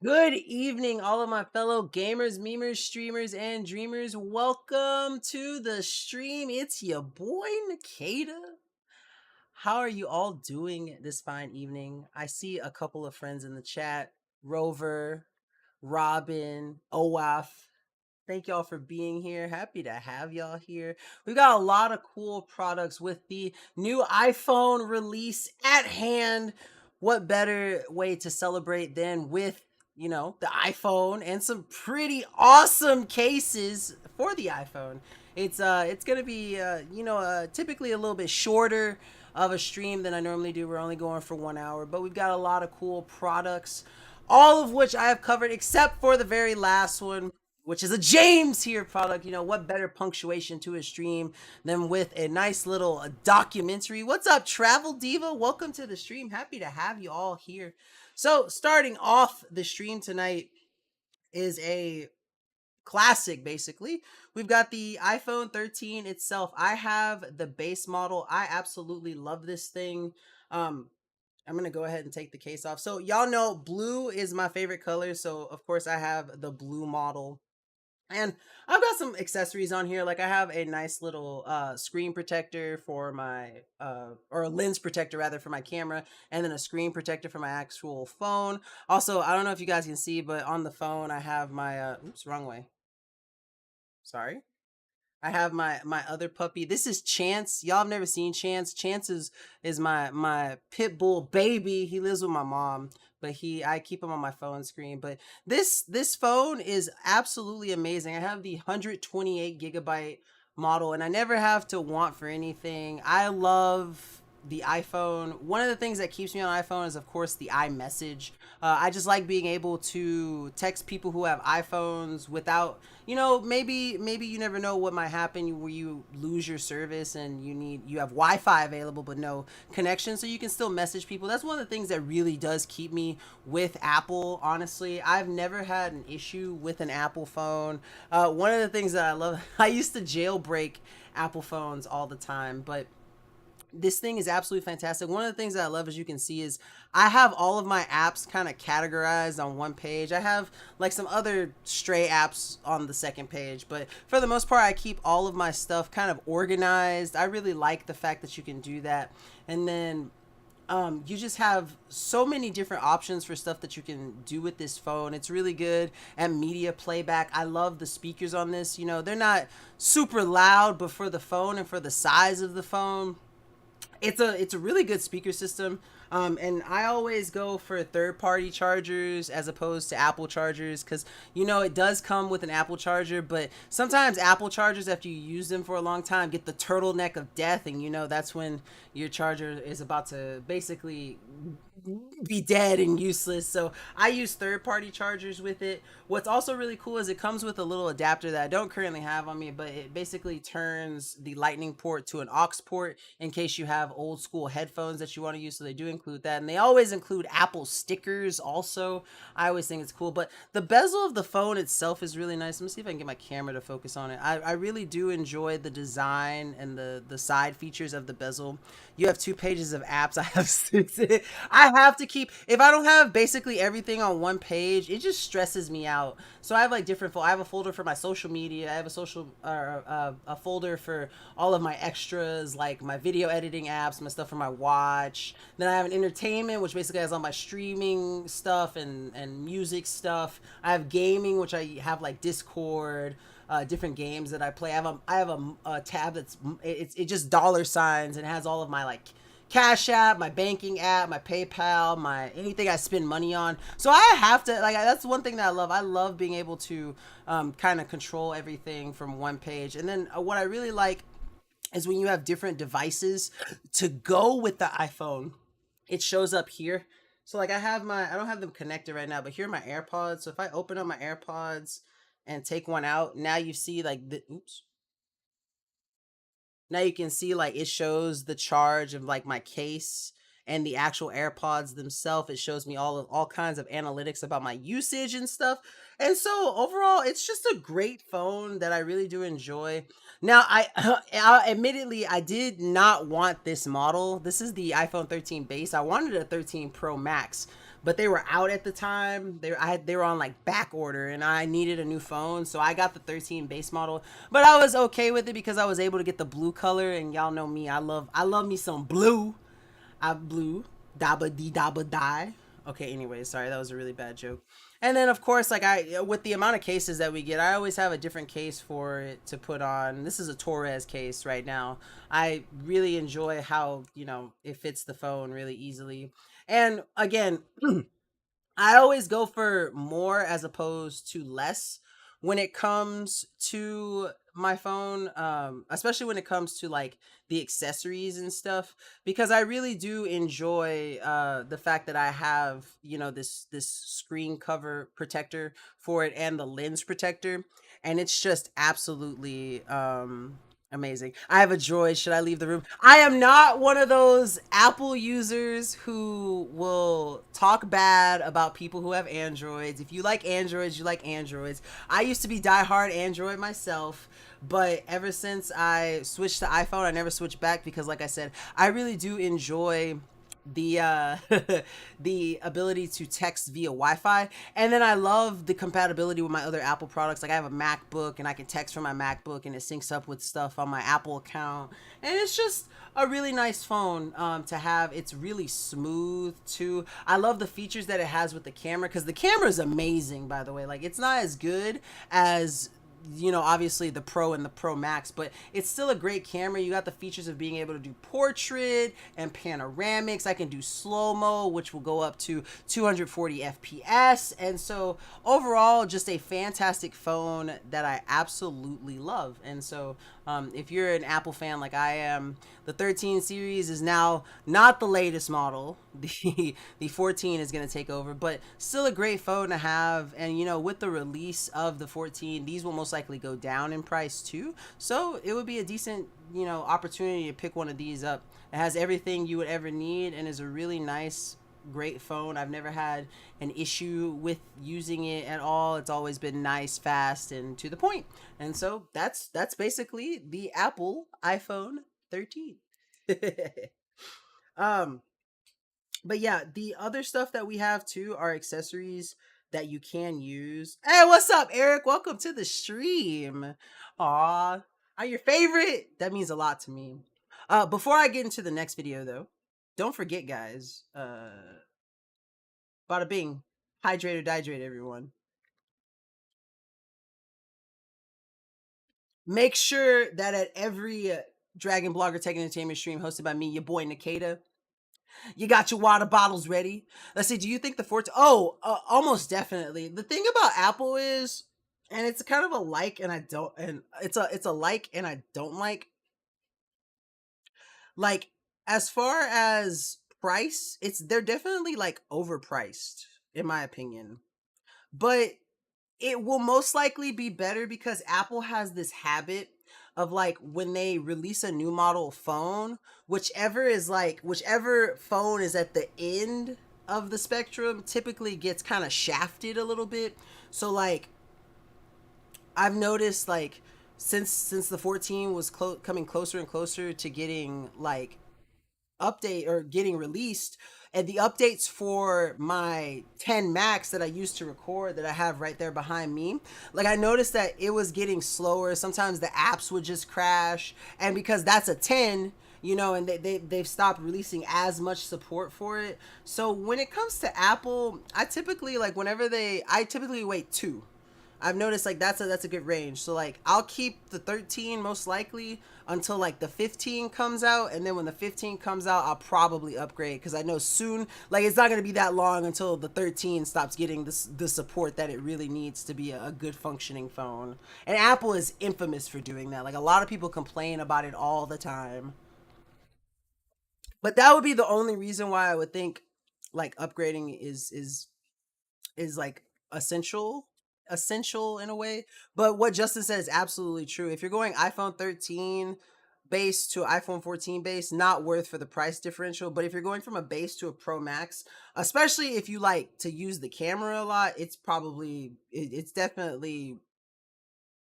Good evening, all of my fellow gamers, memers, streamers, and dreamers. Welcome to the stream. It's your boy Nkda. How are you all doing this fine evening? I see a couple of friends in the chat. Rover, Robin, Owaf. Thank y'all for being here. Happy to have y'all here. We got a lot of cool products with the new iPhone release at hand. What better way to celebrate than with, the iPhone and some pretty awesome cases for the iPhone. It's going to be typically a little bit shorter of a stream than I normally do. We're only going for 1 hour, but we've got a lot of cool products, all of which I have covered except for the very last one, which is a James here product. What better punctuation to a stream than with a nice little documentary? What's up, Travel Diva? Welcome to the stream. Happy to have you all here. So, starting off the stream tonight is a classic, basically. We've got the iPhone 13 itself. I have the base model. I absolutely love this thing. I'm gonna go ahead and take the case off. So y'all know blue is my favorite color, so of course I have the blue model. And I've got some accessories on here. Like I have a nice little screen protector for my or a lens protector rather for my camera, and then a screen protector for my actual phone. Also, I don't know if you guys can see, but on the phone I have my oops, wrong way. Sorry. I have my other puppy. This is Chance. Y'all have never seen Chance. Chance is my pit bull baby. He lives with my mom, but I keep him on my phone screen. But this phone is absolutely amazing. I have the 128 gigabyte model, and I never have to want for anything. I love the iPhone. One of the things that keeps me on iPhone is, of course, the iMessage. I just like being able to text people who have iPhones without, maybe you never know what might happen where you lose your service and you have Wi-Fi available but no connection, so you can still message people. That's one of the things that really does keep me with Apple. Honestly, I've never had an issue with an Apple phone. One of the things that I love, I used to jailbreak Apple phones all the time, but this thing is absolutely fantastic. One of the things that I love, as you can see, is I have all of my apps kind of categorized on one page. I have like some other stray apps on the second page, but for the most part, I keep all of my stuff kind of organized. I really like the fact that you can do that. And then you just have so many different options for stuff that you can do with this phone. It's really good at media playback. I love the speakers on this. They're not super loud, but for the phone and for the size of the phone, it's a really good speaker system. And I always go for third party chargers as opposed to Apple chargers, because it does come with an Apple charger, but sometimes Apple chargers, after you use them for a long time, get the turtleneck of death, and that's when your charger is about to basically be dead and useless. So I use third party chargers with it. What's also really cool is it comes with a little adapter that I don't currently have on me, but it basically turns the lightning port to an aux port in case you have old school headphones that you want to use. So they do include that, and they always include Apple stickers also. I always think it's cool. But the bezel of the phone itself is really nice. Let me see if I can get my camera to focus on it. I really do enjoy the design and the side features of the bezel. You have 2 pages of apps. I have to keep, if I don't have basically everything on one page, it just stresses me out. So I have like different I have a folder for my social media. I have a folder for all of my extras, like my video editing apps, my stuff for my watch. Then I have an entertainment, which basically has all my streaming stuff and music stuff. I have gaming, which I have like Discord, different games that I play. I have a tab that's it just dollar signs and has all of my like Cash App, my banking app, my PayPal, my anything I spend money on. So I have to like, that's one thing that I love. I love being able to kind of control everything from one page. And then what I really like is when you have different devices to go with the iPhone. It shows up here. So like I don't have them connected right now, but here are my AirPods. So if I open up my AirPods and take one out, now you see like the oops. Now you can see like it shows the charge of like my case and the actual AirPods themselves. It shows me all kinds of analytics about my usage and stuff. And so overall, it's just a great phone that I really do enjoy. Now, admittedly I did not want this model. This is the iPhone 13 base. I wanted a 13 Pro Max, but they were out at the time. They were on like back order, and I needed a new phone, so I got the 13 base model. But I was okay with it because I was able to get the blue color, and y'all know me, I love me some blue. I blue daba dee daba die. Okay, anyway, sorry, that was a really bad joke. And then of course, like I with the amount of cases that we get, I always have a different case for it to put on. This is a Torres case right now. I really enjoy how, it fits the phone really easily. And again, I always go for more as opposed to less when it comes to my phone, especially when it comes to like the accessories and stuff, because I really do enjoy the fact that I have, this screen cover protector for it and the lens protector, and it's just absolutely amazing. I have a droid. Should I leave the room? I am not one of those Apple users who will talk bad about people who have Androids. If you like Androids, you like Androids. I used to be diehard Android myself, but ever since I switched to iPhone, I never switched back because, like I said, I really do enjoy the the ability to text via Wi-Fi, and then I love the compatibility with my other Apple products. Like I have a MacBook, and I can text from my MacBook, and it syncs up with stuff on my Apple account, and it's just a really nice phone to have. It's really smooth too. I love the features that it has with the camera, because the camera is amazing, by the way. Like it's not as good as, obviously the Pro and the Pro Max, but it's still a great camera. You got the features of being able to do portrait and panoramics. I can do slow-mo, which will go up to 240 FPS. And so overall, just a fantastic phone that I absolutely love. And so if you're an Apple fan like I am, the 13 series is now not the latest model. The 14 is going to take over, but still a great phone to have. And with the release of the 14, these will most likely go down in price too. So it would be a decent, opportunity to pick one of these up. It has everything you would ever need and is a really nice, great phone. I've never had an issue with using it at all. It's always been nice, fast, and to the point. And so that's basically the Apple iPhone 13. um but yeah, the other stuff that we have too are accessories that you can use. Hey, what's up, Eric? Welcome to the stream. Aw, are your favorite? That means a lot to me. Before I get into the next video though, don't forget, guys, bada bing, hydrate or dihydrate, everyone. Make sure that at every Dragon Blogger Tech Entertainment stream hosted by me, your boy Nkda, you got your water bottles ready. Let's see. Do you think the 14? Oh, almost definitely. The thing about Apple is, and it's kind of a like, and I don't, and it's a like, and I don't like. Like as far as price, they're definitely like overpriced in my opinion, but it will most likely be better because Apple has this habit of like when they release a new model phone, whichever phone is at the end of the spectrum typically gets kind of shafted a little bit. So like I've noticed like since the 14 was coming closer and closer to getting like update or getting released, and the updates for my 10 max that I used to record that I have right there behind me, like I noticed that it was getting slower. Sometimes the apps would just crash, and because that's a 10, and they've stopped releasing as much support for it. So when it comes to Apple, I typically wait 2. I've noticed like that's a good range. So like I'll keep the 13 most likely until like the 15 comes out, and then when the 15 comes out, I'll probably upgrade because I know soon like it's not going to be that long until the 13 stops getting the support that it really needs to be a good functioning phone. And Apple is infamous for doing that. Like a lot of people complain about it all the time. But that would be the only reason why I would think like upgrading is like essential essential in a way. But what Justin said is absolutely true. If you're going iPhone 13 base to iPhone 14 base, not worth for the price differential. But if you're going from a base to a Pro Max, especially if you like to use the camera a lot, it's definitely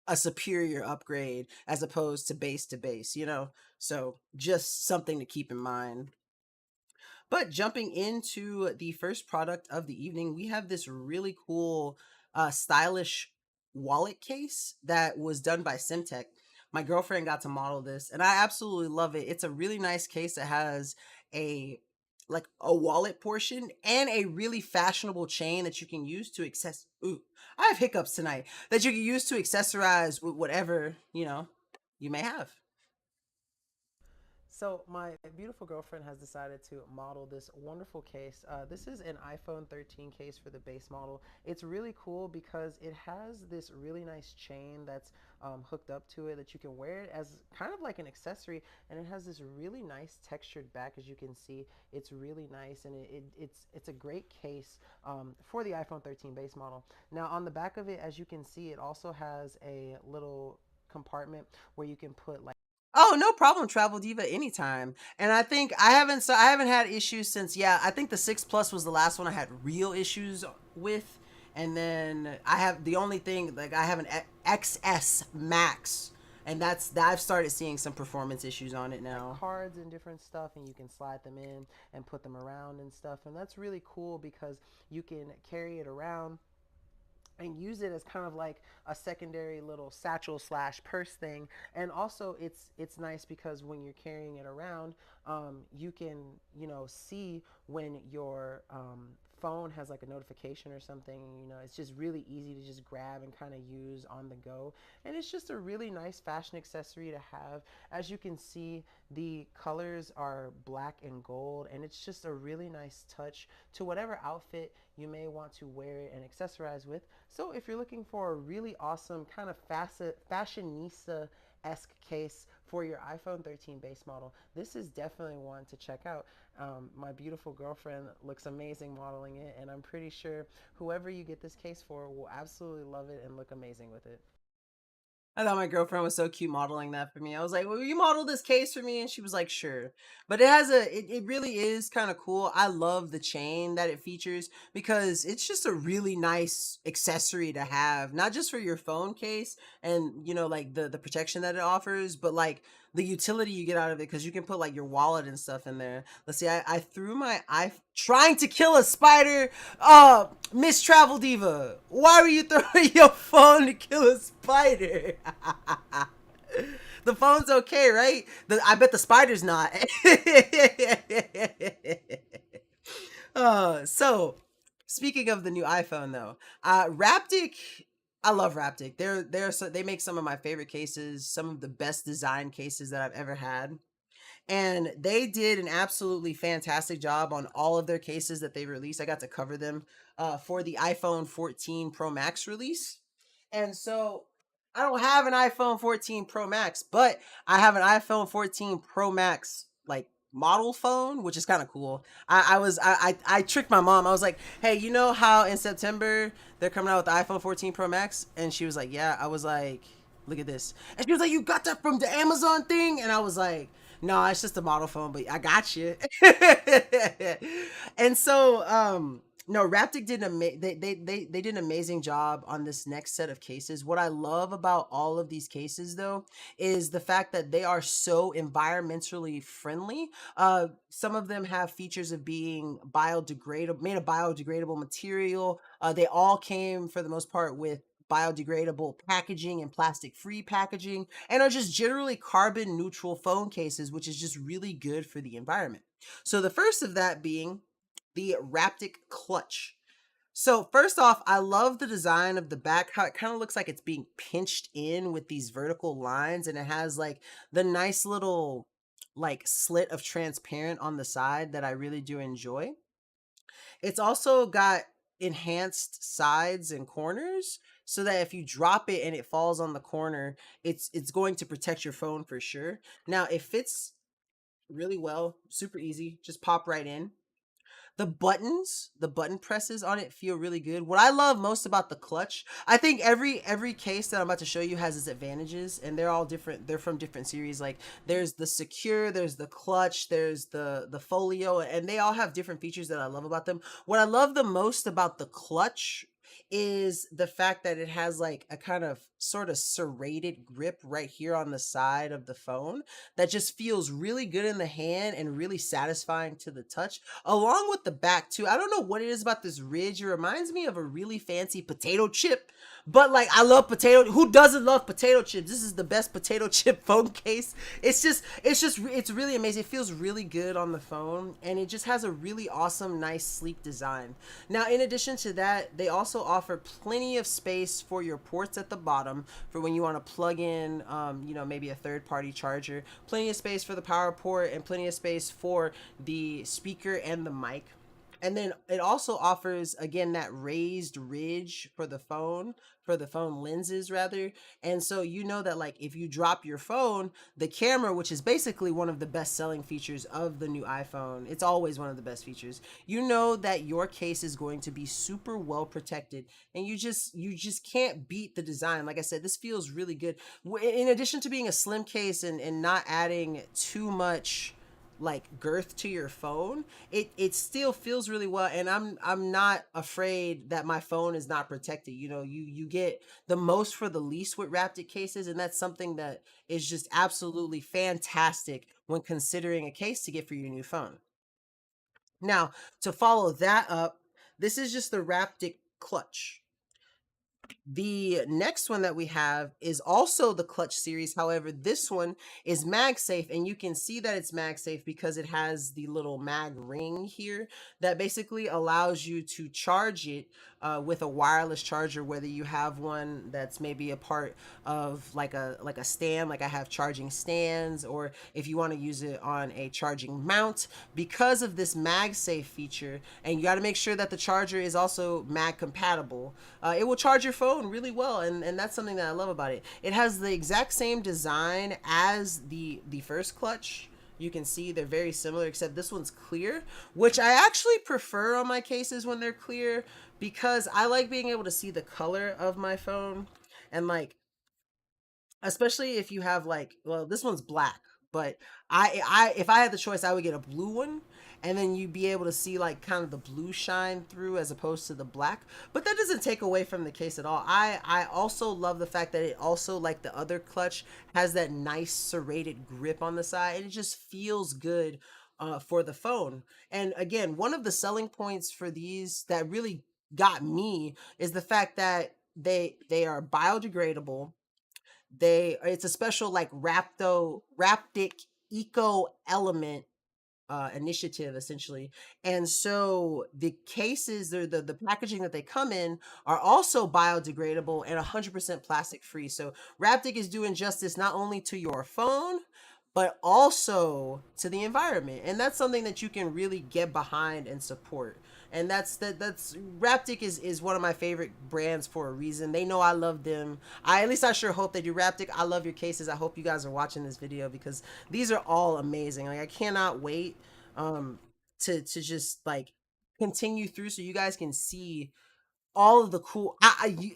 a superior upgrade as opposed to base, so just something to keep in mind. But jumping into the first product of the evening, we have this really cool, stylish wallet case that was done by Simtech. My girlfriend got to model this, and I absolutely love it. It's a really nice case that has a like a wallet portion and a really fashionable chain that you can use to access. Ooh, I have hiccups tonight. That you can use to accessorize with whatever you may have. So my beautiful girlfriend has decided to model this wonderful case. This is an iPhone 13 case for the base model. It's really cool because it has this really nice chain that's hooked up to it that you can wear it as kind of like an accessory, and it has this really nice textured back. As you can see, it's really nice, and it's a great case for the iPhone 13 base model. Now on the back of it, as you can see, it also has a little compartment where you can put like, oh, no problem, Travel Diva, anytime. And I think I haven't had issues since, yeah, I think the 6 Plus was the last one I had real issues with. And then I have the only thing, like I have an XS Max, and that's I've started seeing some performance issues on it now. Like cards and different stuff, and you can slide them in and put them around and stuff. And that's really cool because you can carry it around and use it as kind of like a secondary little satchel slash purse thing. And also it's nice because when you're carrying it around, you can see when your phone has like a notification or something. It's just really easy to just grab and kind of use on the go, and it's just a really nice fashion accessory to have. As you can see, the colors are black and gold, and it's just a really nice touch to whatever outfit you may want to wear it and accessorize with. So if you're looking for a really awesome kind of fashionista-esque case for your iPhone 13 base model, this is definitely one to check out. My beautiful girlfriend looks amazing modeling it, and I'm pretty sure whoever you get this case for will absolutely love it and look amazing with it. I thought my girlfriend was so cute modeling that for me. I was like, "Will you model this case for me?" And she was like, "Sure." But it really is kind of cool. I love the chain that it features because it's just a really nice accessory to have, not just for your phone case and like the protection that it offers, but like the utility you get out of it because you can put like your wallet and stuff in there. Let's see, I threw my I trying to kill a spider. Miss Travel Diva, why were you throwing your phone to kill a spider? The phone's okay, right? I bet the spider's not. So speaking of the new iPhone though, Raptic, I love Raptic. They make some of my favorite cases, some of the best design cases that I've ever had. And they did an absolutely fantastic job on all of their cases that they released. I got to cover them for the iPhone 14 Pro Max release. And so I don't have an iPhone 14 Pro Max, but I have an iPhone 14 Pro Max like model phone, which is kind of cool. I tricked my mom. I was like, "Hey, you know how in September they're coming out with the iPhone 14 Pro Max?" And she was like, "Yeah." I was like, "Look at this." And she was like, "You got that from the Amazon thing?" And I was like, "No, it's just a model phone, but I got you." And so no, Raptic did they did an amazing job on this next set of cases. What I love about all of these cases though is the fact that they are so environmentally friendly. Some of them have features of being biodegradable, made of biodegradable material. They all came for the most part with biodegradable packaging and plastic free packaging, and are just generally carbon neutral phone cases, which is just really good for the environment. So the first of that being the Raptic clutch. So first off, I love the design of the back, how it kind of looks like it's being pinched in with these vertical lines, and it has like the nice little like slit of transparent on the side that I really do enjoy. It's also got enhanced sides and corners so that if you drop it and it falls on the corner, it's going to protect your phone for sure. Now, it fits really well, super easy, just pop right in. The button presses on it feel really good. What I love most about the clutch, I think every case that I'm about to show you has its advantages, and they're all different. They're from different series. Like there's the secure, there's the clutch, there's the folio, and they all have different features that I love about them. What I love the most about the clutch is the fact that it has like a kind of sort of serrated grip right here on the side of the phone that just feels really good in the hand and really satisfying to the touch, along with the back too. I don't know what it is about this ridge. It reminds me of a really fancy potato chip, but like I love potato. Who doesn't love potato chips? This is the best potato chip phone case. It's really amazing. It feels really good on the phone, and it just has a really awesome, nice, sleek design. Now, in addition to that, they also offer plenty of space for your ports at the bottom for when you want to plug in, maybe a third-party charger. Plenty of space for the power port, and plenty of space for the speaker and the mic. And then it also offers again that raised ridge for the phone lenses rather. And so you know that like if you drop your phone, the camera, which is basically one of the best selling features of the new iPhone, it's always one of the best features. You know that your case is going to be super well protected, and you just can't beat the design. Like I said, this feels really good. In addition to being a slim case and not adding too much like girth to your phone, it still feels really well, and I'm not afraid that my phone is not protected. You get the most for the least with Raptic cases, and that's something that is just absolutely fantastic when considering a case to get for your new phone. Now, to follow that up, this is just the Raptic clutch. The next one that we have is also the clutch series. However, this one is MagSafe, and you can see that it's MagSafe because it has the little mag ring here that basically allows you to charge it with a wireless charger, whether you have one that's maybe a part of like a stand, like I have charging stands, or if you want to use it on a charging mount. Because of this MagSafe feature, and you got to make sure that the charger is also mag compatible, it will charge your phone really well, and that's something that I love about it. It has the exact same design as the first clutch. You can see they're very similar, except this one's clear, which I actually prefer on my cases when they're clear, because I like being able to see the color of my phone. And like, especially if you have like, well, this one's black, but I if I had the choice, I would get a blue one, and then you'd be able to see like kind of the blue shine through as opposed to the black. But that doesn't take away from the case at all. I also love the fact that it also, like the other clutch, has that nice serrated grip on the side, and it just feels good for the phone. And again, one of the selling points for these that really got me is the fact that they are biodegradable. It's a special like Raptic eco element initiative essentially. And so the cases or the packaging that they come in are also biodegradable and 100% plastic free. So Raptic is doing justice not only to your phone but also to the environment, and that's something that you can really get behind and support. And that's Raptic is one of my favorite brands for a reason. They know I love them. At least I sure hope they do. Raptic, I love your cases. I hope you guys are watching this video because these are all amazing. Like I cannot wait um to just like continue through so you guys can see all of the cool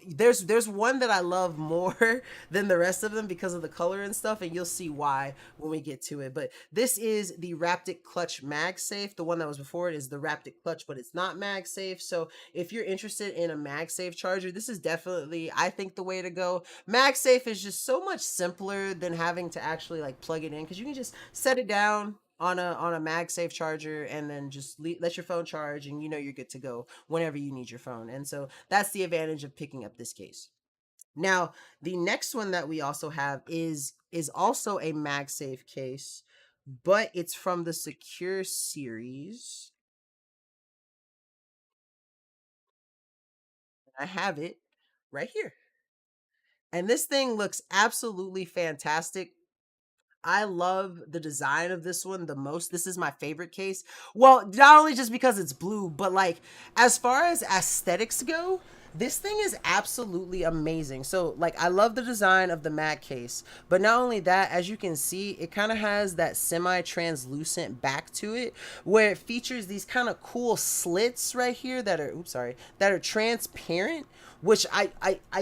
there's one that I love more than the rest of them because of the color and stuff, and you'll see why when we get to it. But this is the Raptic Clutch MagSafe. The one that was before it is the Raptic Clutch, but it's not MagSafe. So if you're interested in a MagSafe charger, this is definitely, I think, the way to go. MagSafe is just so much simpler than having to actually like plug it in, because you can just set it down on a MagSafe charger and then just let your phone charge, and you're good to go whenever you need your phone. And so that's the advantage of picking up this case. Now, the next one that we also have is also a MagSafe case, but it's from the Secure series. I have it right here. And this thing looks absolutely fantastic. I love the design of this one the most. This is my favorite case. Well, not only just because it's blue, but like as far as aesthetics go, this thing is absolutely amazing. So like I love the design of the matte case, but not only that, as you can see, it kind of has that semi-translucent back to it where it features these kind of cool slits right here that are, oops, sorry, that are transparent, which I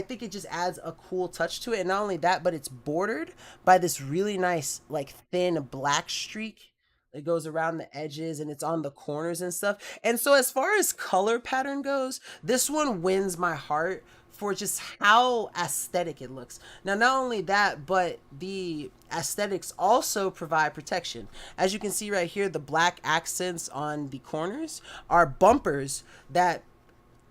think it just adds a cool touch to it. And not only that, but it's bordered by this really nice like thin black streak. It goes around the edges and it's on the corners and stuff. And so as far as color pattern goes, this one wins my heart for just how aesthetic it looks. Now, not only that, but the aesthetics also provide protection. As you can see right here, the black accents on the corners are bumpers that,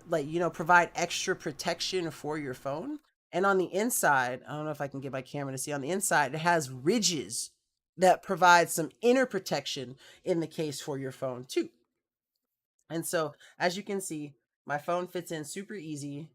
like, provide extra protection for your phone. And on the inside, I don't know if I can get my camera to see, on the inside it has ridges that provide some inner protection in the case for your phone too. And so as you can see, my phone fits in super easy,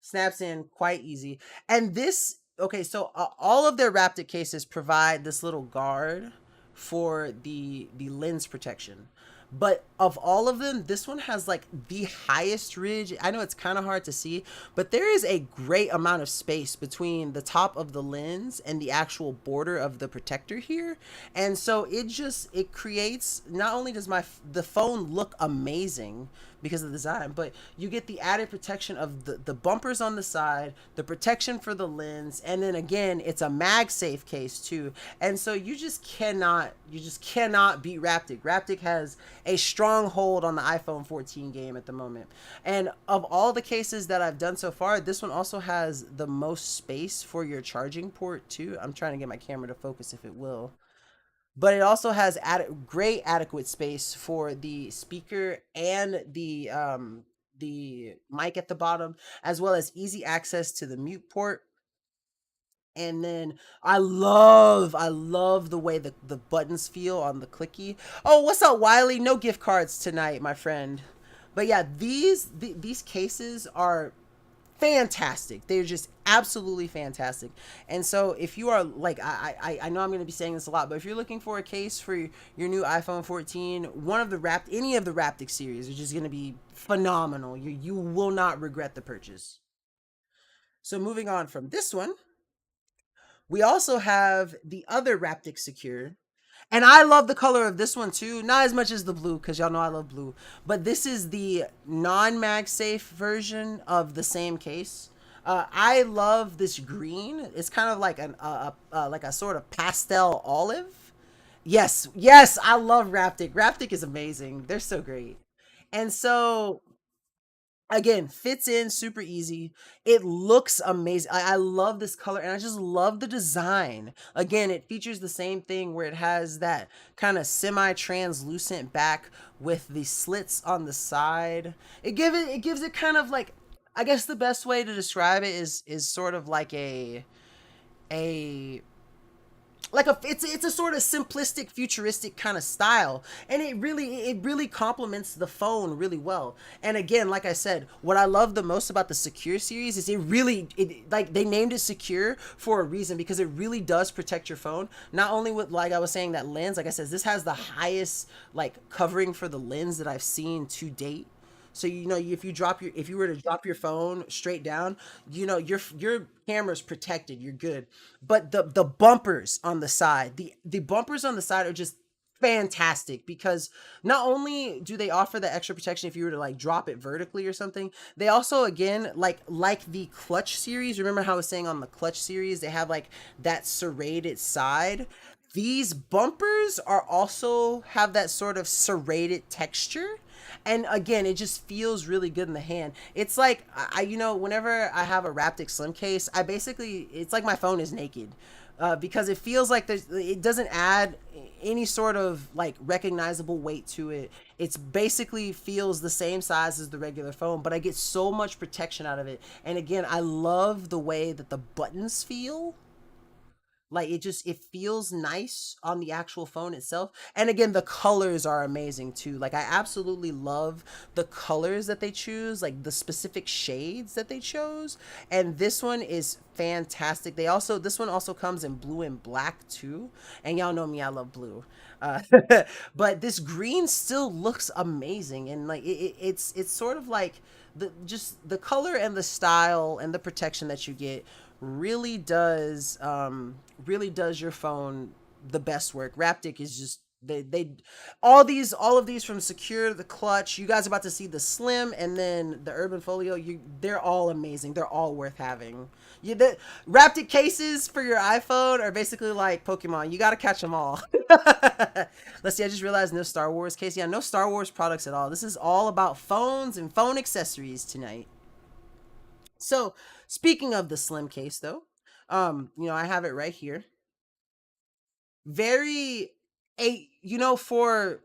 snaps in quite easy. And this, okay, so all of their Raptic cases provide this little guard for the lens protection. But of all of them, this one has like the highest ridge. I know it's kind of hard to see, but there is a great amount of space between the top of the lens and the actual border of the protector here. And so it creates, not only does the phone look amazing because of the design, but you get the added protection of the bumpers on the side, the protection for the lens, and then again, it's a MagSafe case too. And so you just cannot beat Raptic. Raptic has a strong hold on the iPhone 14 game at the moment. And of all the cases that I've done so far, this one also has the most space for your charging port too. I'm trying to get my camera to focus if it will. But it also has great adequate space for the speaker and the mic at the bottom, as well as easy access to the mute port. And then I love the way the buttons feel on the clicky. Oh, what's up, Wiley? No gift cards tonight, my friend. But yeah, these cases are fantastic. They're just absolutely fantastic. And so if you are like, I know I'm going to be saying this a lot, but if you're looking for a case for your new iPhone 14, any of the Raptic series are just going to be phenomenal. You will not regret the purchase. So moving on from this one, we also have the other Raptic Secure. And I love the color of this one too. Not as much as the blue, because y'all know I love blue. But this is the non-MagSafe version of the same case. I love this green. It's kind of like like a sort of pastel olive. Yes, yes, I love Raptic. Raptic is amazing. They're so great. And so again, fits in super easy. It looks amazing. I love this color and I just love the design. Again, it features the same thing where it has that kind of semi-translucent back with the slits on the side. It gives it kind of like, I guess the best way to describe it is sort of like a it's a sort of simplistic futuristic kind of style, and it really complements the phone really well. And again, like I said, what I love the most about the Secure series is it like they named it Secure for a reason, because it really does protect your phone, not only with, like I was saying, that lens. Like I said, this has the highest like covering for the lens that I've seen to date. So if you were to drop your phone straight down, your camera's protected. You're good. But the bumpers on the side, the bumpers on the side are just fantastic, because not only do they offer the extra protection if you were to like drop it vertically or something, they also, again, like the Clutch series. Remember how I was saying on the Clutch series they have like that serrated side? These bumpers are also have that sort of serrated texture, and again, it just feels really good in the hand. It's like whenever I have a Raptic Slim case, it's like my phone is naked, because it feels like it doesn't add any sort of like recognizable weight to it. It's basically feels the same size as the regular phone, but I get so much protection out of it. And again, I love the way that the buttons feel. Like it feels nice on the actual phone itself. And again, the colors are amazing too. Like I absolutely love the colors that they choose, like the specific shades that they chose. And this one is fantastic. This one also comes in blue and black too. And y'all know me, I love blue. Uh, but this green still looks amazing, and like it's sort of like the color and the style and the protection that you get really does your phone the best work. Raptic is just They all of these from Secure, the Clutch. You guys are about to see the Slim and then the Urban Folio. They're all amazing. They're all worth having. The Raptic cases for your iPhone are basically like Pokemon. You got to catch them all. Let's see. I just realized no Star Wars case. Yeah, no Star Wars products at all. This is all about phones and phone accessories tonight. So, speaking of the Slim case, though, I have it right here. Very for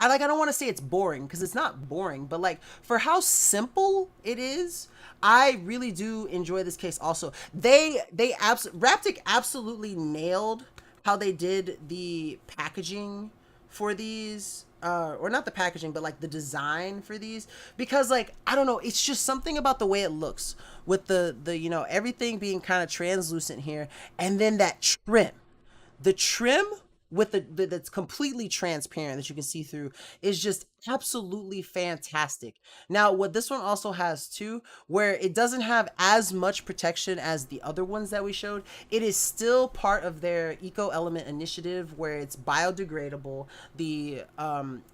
I don't want to say it's boring because it's not boring, but like for how simple it is, I really do enjoy this case. Also, Raptic absolutely nailed how they did the packaging for these, or not the packaging, but like the design for these, because like I don't know, it's just something about the way it looks with the everything being kind of translucent here, and then that trim with that's completely transparent that you can see through is just absolutely fantastic. Now, what this one also has too, where it doesn't have as much protection as the other ones that we showed, it is still part of their eco element initiative where it's biodegradable. The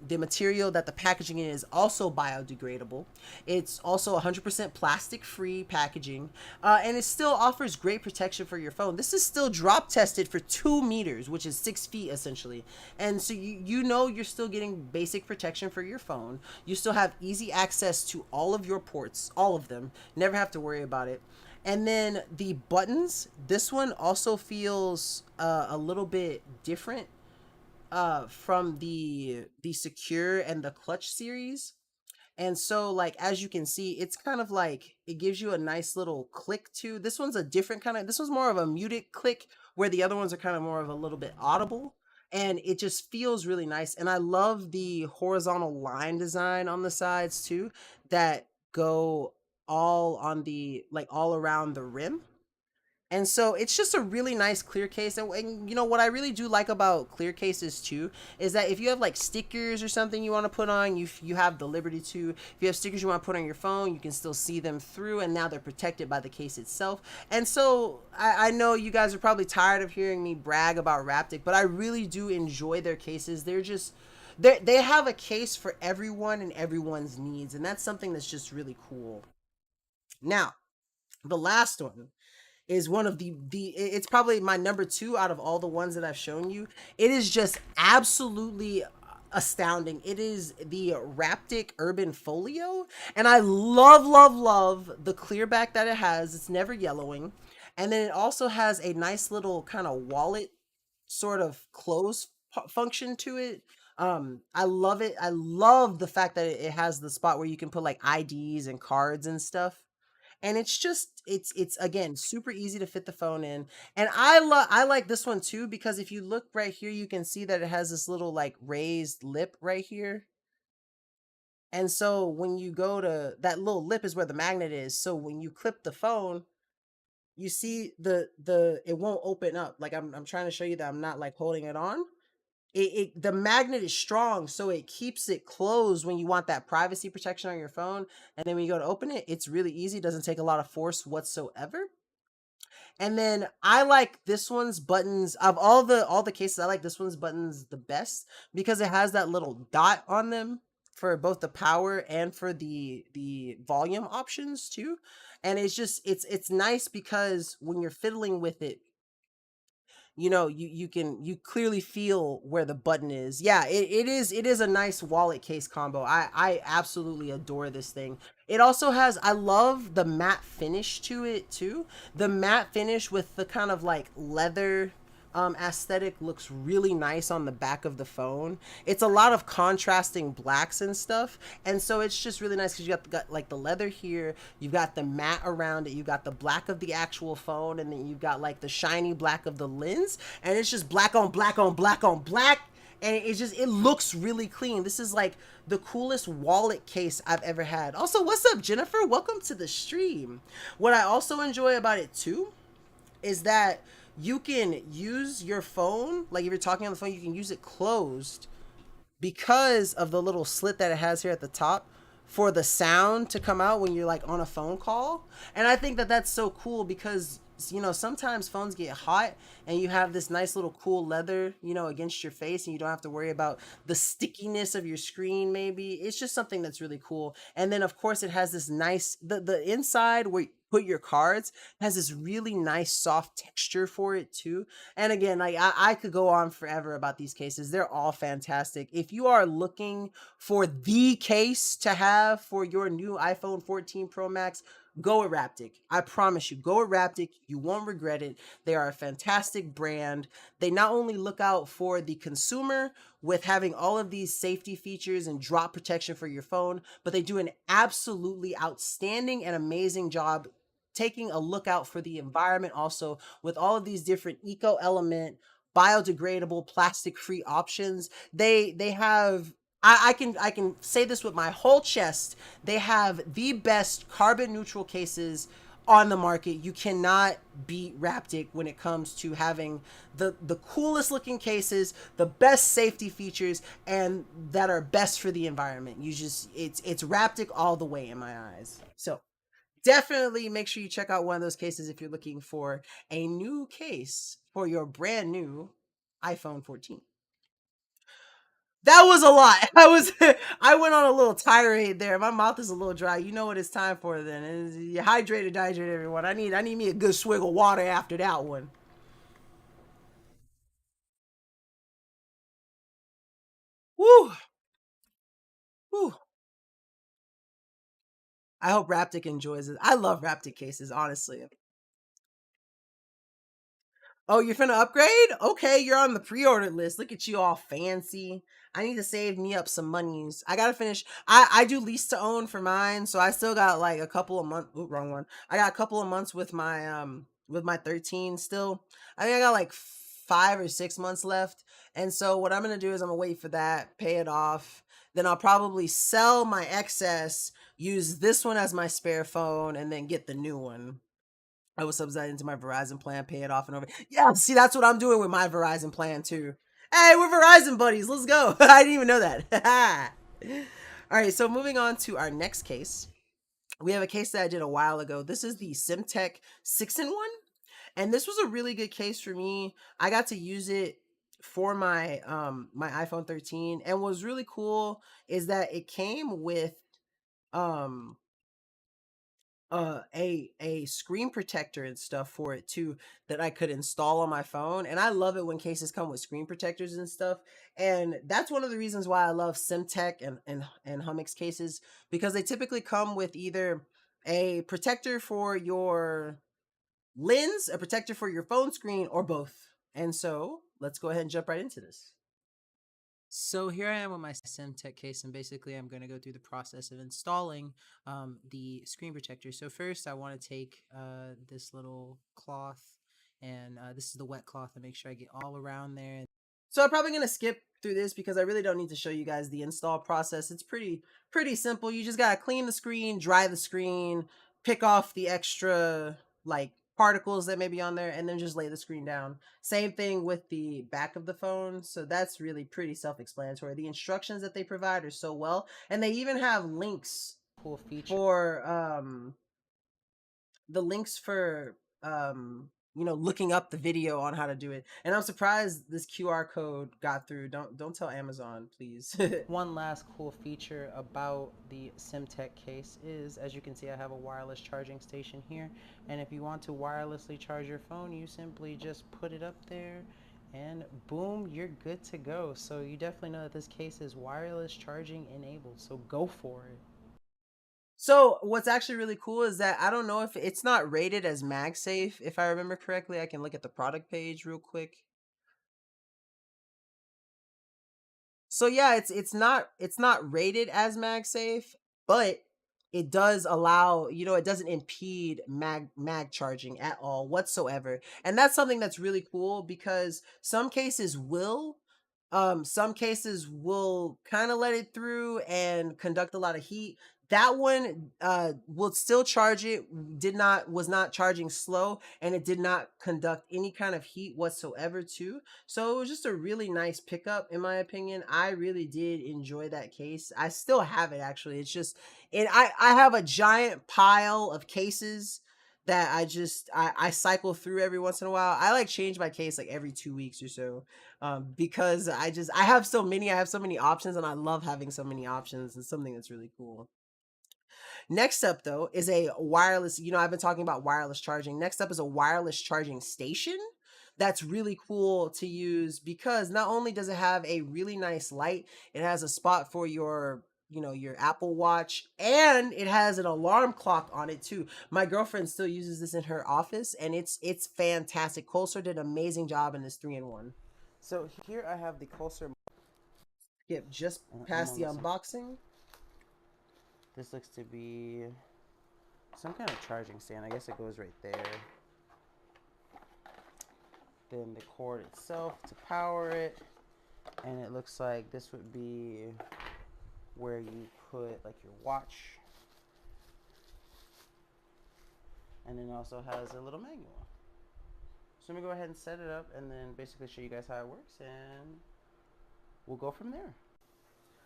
material that the packaging is also biodegradable. It's also 100% plastic free packaging, and it still offers great protection for your phone. This is still drop tested for 2 meters, which is 6 feet essentially, and so you're still getting basic protection for your phone. You still have easy access to all of your ports, all of them. Never have to worry about it. And then the buttons, this one also feels a little bit different from the Secure and the Clutch series. And so, like, as you can see, it's kind of like it gives you a nice little click too. This one's a different kind of, this one's more of a muted click, where the other ones are kind of more of a little bit audible. And it just feels really nice. And I love the horizontal line design on the sides too, that go all on like all around the rim. And so it's just a really nice clear case. And what I really do like about clear cases too is that if you have like stickers or something you want to put on, you have the liberty to. If you have stickers you want to put on your phone, you can still see them through, and now they're protected by the case itself. And so I know you guys are probably tired of hearing me brag about Raptic, but I really do enjoy their cases. They have a case for everyone and everyone's needs, and that's something that's just really cool. Now, the last one is one of it's probably my number two out of all the ones that I've shown you. It is just absolutely astounding. It is the Raptic Urban Folio, and I love the clear back that it has. It's never yellowing, and then it also has a nice little kind of wallet sort of close function to it. I love it. I love the fact that it has the spot where you can put like IDs and cards and stuff, and it's again super easy to fit the phone in. And I like this one too, because if you look right here you can see that it has this little like raised lip right here. And so when you go to that little lip is where the magnet is, so when you clip the phone, you see the it won't open up. Like I'm trying to show you that I'm not like holding it on. The magnet is strong, so it keeps it closed when you want that privacy protection on your phone. And then when you go to open it, it's really easy. It doesn't take a lot of force whatsoever. And then I like this one's buttons of all the cases. I like this one's buttons the best because it has that little dot on them for both the power and for the volume options too. And it's nice because when you're fiddling with it, you clearly feel where the button is. Yeah, it is a nice wallet case combo. I absolutely adore this thing. It also has, I love the matte finish to it too. The matte finish with the kind of like leather aesthetic looks really nice on the back of the phone. It's a lot of contrasting blacks and stuff, and so it's just really nice because you got like the leather here, you've got the matte around it, you got the black of the actual phone, and then you've got like the shiny black of the lens, and it's just black on black on black on black, and it looks really clean. This is like the coolest wallet case I've ever had. Also, what's up, Jennifer? Welcome to the stream. What I also enjoy about it too is that you can use your phone, like if you're talking on the phone, you can use it closed because of the little slit that it has here at the top for the sound to come out when you're like on a phone call. And I think that that's so cool because sometimes phones get hot and you have this nice little cool leather, against your face, and you don't have to worry about the stickiness of your screen. Maybe it's just something that's really cool. And then of course it has this nice, the inside where you put your cards has this really nice soft texture for it too. And again, like I could go on forever about these cases. They're all fantastic. If you are looking for the case to have for your new iPhone 14 Pro Max, go with Raptic. I promise you, go with Raptic. You won't regret it. They are a fantastic brand. They not only look out for the consumer with having all of these safety features and drop protection for your phone, but they do an absolutely outstanding and amazing job taking a look out for the environment also, with all of these different eco element, biodegradable, plastic free options. They have, I can say this with my whole chest. They have the best carbon neutral cases on the market. You cannot beat Raptic when it comes to having the coolest looking cases, the best safety features, and that are best for the environment. It's Raptic all the way in my eyes. So definitely make sure you check out one of those cases if you're looking for a new case for your brand new iPhone 14. That was a lot. I went on a little tirade there. My mouth is a little dry. You know what it's time for then. You hydrated, everyone. I need me a good swig of water after that one. Woo! Woo! I hope Raptic enjoys it. I love Raptic cases, honestly. Oh, you're finna upgrade? Okay, you're on the pre-order list. Look at you all fancy. I need to save me up some monies. I gotta finish. I do lease to own for mine, so I still got like a couple of months. Ooh, wrong one. I got a couple of months with my 13 still. I think I got like 5 or 6 months left. And so what I'm gonna do is I'm gonna wait for that, pay it off. Then I'll probably sell my excess, use this one as my spare phone, and then get the new one. I was subsidizing into my Verizon plan, pay it off and over. Yeah, see, that's what I'm doing with my Verizon plan too. Hey, we're Verizon buddies. Let's go. I didn't even know that. All right, so moving on to our next case. We have a case that I did a while ago. This is the SimTech 6-in-1. And this was a really good case for me. I got to use it for my iPhone 13. And what was really cool is that it came with um a screen protector and stuff for it too, that I could install on my phone. And I love it when cases come with screen protectors and stuff. And that's one of the reasons why I love SimTech and Hummix cases, because they typically come with either a protector for your lens, a protector for your phone screen, or both. And so let's go ahead and jump right into this. So here I am with my SimTech case, and basically I'm going to go through the process of installing the screen protector. So first I want to take this little cloth, and this is the wet cloth, and make sure I get all around there. So I'm probably going to skip through this because I really don't need to show you guys the install process. It's pretty simple. You just got to clean the screen, dry the screen, pick off the extra like particles that may be on there, and then just lay the screen down. Same thing with the back of the phone. So that's really pretty self-explanatory. The instructions that they provide are so well, and they even have links cool feature for the links for looking up the video on how to do it. And I'm surprised this QR code got through. Don't tell Amazon, please. One last cool feature about the SimTech case is, as you can see, I have a wireless charging station here, and if you want to wirelessly charge your phone, you simply just put it up there and boom, you're good to go. So you definitely know that this case is wireless charging enabled, so go for it. So what's actually really cool is that I don't know if it's not rated as MagSafe. If I remember correctly, I can look at the product page real quick. So yeah, it's not rated as MagSafe, but it does allow, it doesn't impede mag charging at all whatsoever. And that's something that's really cool, because some cases will kind of let it through and conduct a lot of heat. That one will still charge it, did not was not charging slow, and it did not conduct any kind of heat whatsoever too. So it was just a really nice pickup, in my opinion. I really did enjoy that case. I still have it actually. It's just, and I have a giant pile of cases that I cycle through every once in a while. I like change my case like every 2 weeks or so, because I have so many. I have so many options, and I love having so many options. It's something that's really cool. Next up, though, is a wireless. I've been talking about wireless charging. Next up is a wireless charging station. That's really cool to use because not only does it have a really nice light, it has a spot for your Apple Watch, and it has an alarm clock on it too. My girlfriend still uses this in her office, and it's fantastic. Colser did an amazing job in this 3-in-1. So here I have the Colser. Skip just past the unboxing. This looks to be some kind of charging stand. I guess it goes right there. Then the cord itself to power it. And it looks like this would be where you put like your watch. And then it also has a little manual. So let me go ahead and set it up and then basically show you guys how it works, and we'll go from there.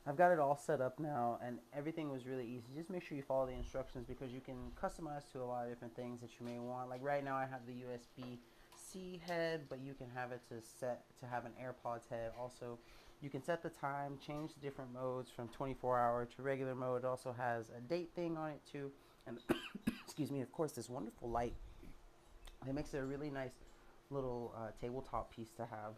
I've got it all set up now, and everything was really easy. Just make sure you follow the instructions because you can customize to a lot of different things that you may want. Like right now I have the USB-C head, but you can have it to have an AirPods head. Also, you can set the time, change the different modes from 24-hour to regular mode. It also has a date thing on it too. And excuse me, of course, this wonderful light. It makes it a really nice little tabletop piece to have.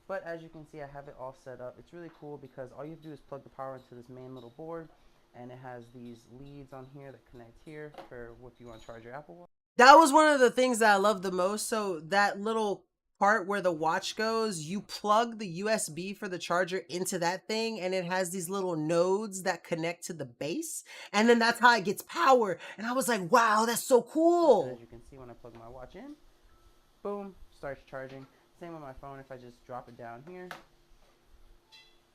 But as you can see, I have it all set up. It's really cool because all you have to do is plug the power into this main little board, and it has these leads on here that connect here for if you want to charge your Apple Watch. That was one of the things that I love the most. So that little part where the watch goes, you plug the USB for the charger into that thing, and it has these little nodes that connect to the base, and then that's how it gets power. And I was like, wow, that's so cool. As you can see, when I plug my watch in, boom, starts charging. Same on my phone. If I just drop it down here,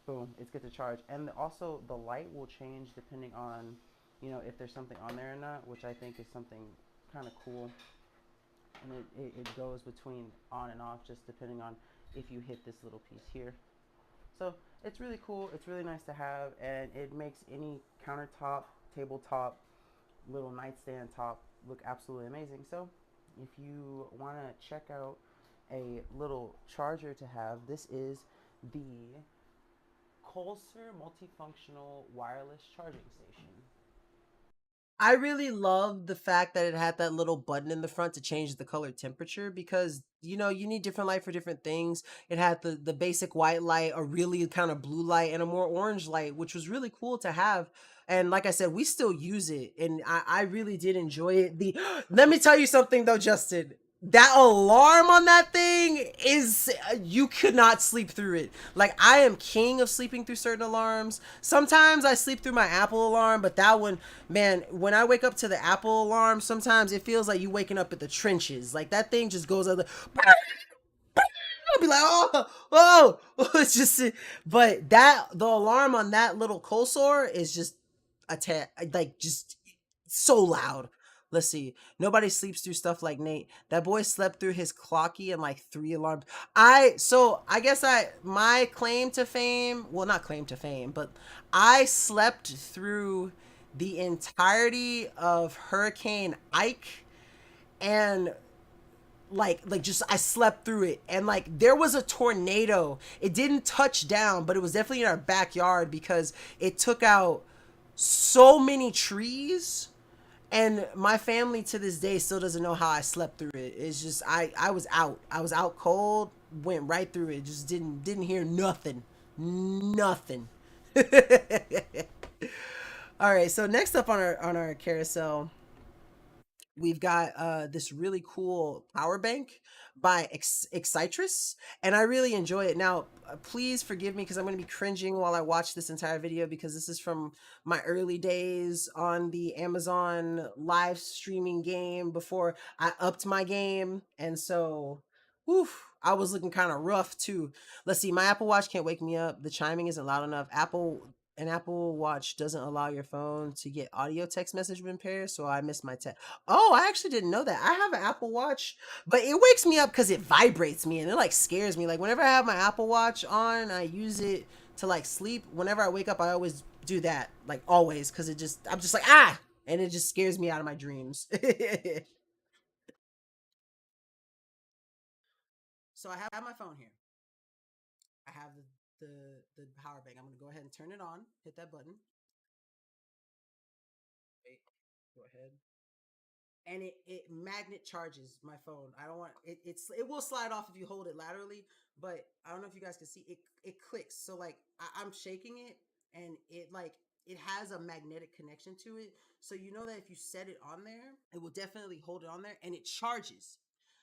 boom, it's good to charge. And also the light will change depending on if there's something on there or not, which I think is something kind of cool. And it goes between on and off just depending on if you hit this little piece here. So it's really cool. It's really nice to have, and it makes any countertop, tabletop, little nightstand top look absolutely amazing. So if you want to check out a little charger to have, this is the Colser multifunctional wireless charging station. I really love the fact that it had that little button in the front to change the color temperature because you need different light for different things. It had the basic white light, a really kind of blue light, and a more orange light, which was really cool to have. And like I said, we still use it, and I really did enjoy it. Let me tell you something though, Justin. That alarm on that thing is, you could not sleep through it. Like, I am king of sleeping through certain alarms. Sometimes I sleep through my Apple alarm, but that one, man, when I wake up to the Apple alarm, sometimes it feels like you waking up at the trenches. Like, that thing just goes out. I'll be like, oh, it's just, but the alarm on that little Colsor is just like just so loud. Let's see. Nobody sleeps through stuff like Nate. That boy slept through his clocky and like 3 alarms. I guess my claim to fame, well, not claim to fame, but I slept through the entirety of Hurricane Ike, and like just I slept through it, and like there was a tornado. It didn't touch down, but it was definitely in our backyard because it took out so many trees, and my family to this day still doesn't know how I slept through it. It's just I was out. I was out cold, went right through it. Just didn't hear nothing. Nothing. All right, so next up on our carousel, we've got this really cool power bank by Excitrus, and I really enjoy it. Now, please forgive me because I'm going to be cringing while I watch this entire video because this is from my early days on the Amazon live streaming game before I upped my game, and so I was looking kind of rough too. Let's see, my Apple Watch can't wake me up. The chiming isn't loud enough. An Apple Watch doesn't allow your phone to get audio text message when paired, so I missed my text. Oh, I actually didn't know that. I have an Apple Watch, but it wakes me up because it vibrates me and it like scares me. Like whenever I have my Apple Watch on, I use it to like sleep. Whenever I wake up, I always do that, like always, because I'm just like, and it just scares me out of my dreams. So I have my phone here. I have the power bank. I'm gonna go ahead and turn it on. Hit that button. Wait, go ahead. And it magnet charges my phone. I don't want it. It will slide off if you hold it laterally, but I don't know if you guys can see it. It clicks. So like I'm shaking it, and it has a magnetic connection to it. So you know that if you set it on there, it will definitely hold it on there, and it charges.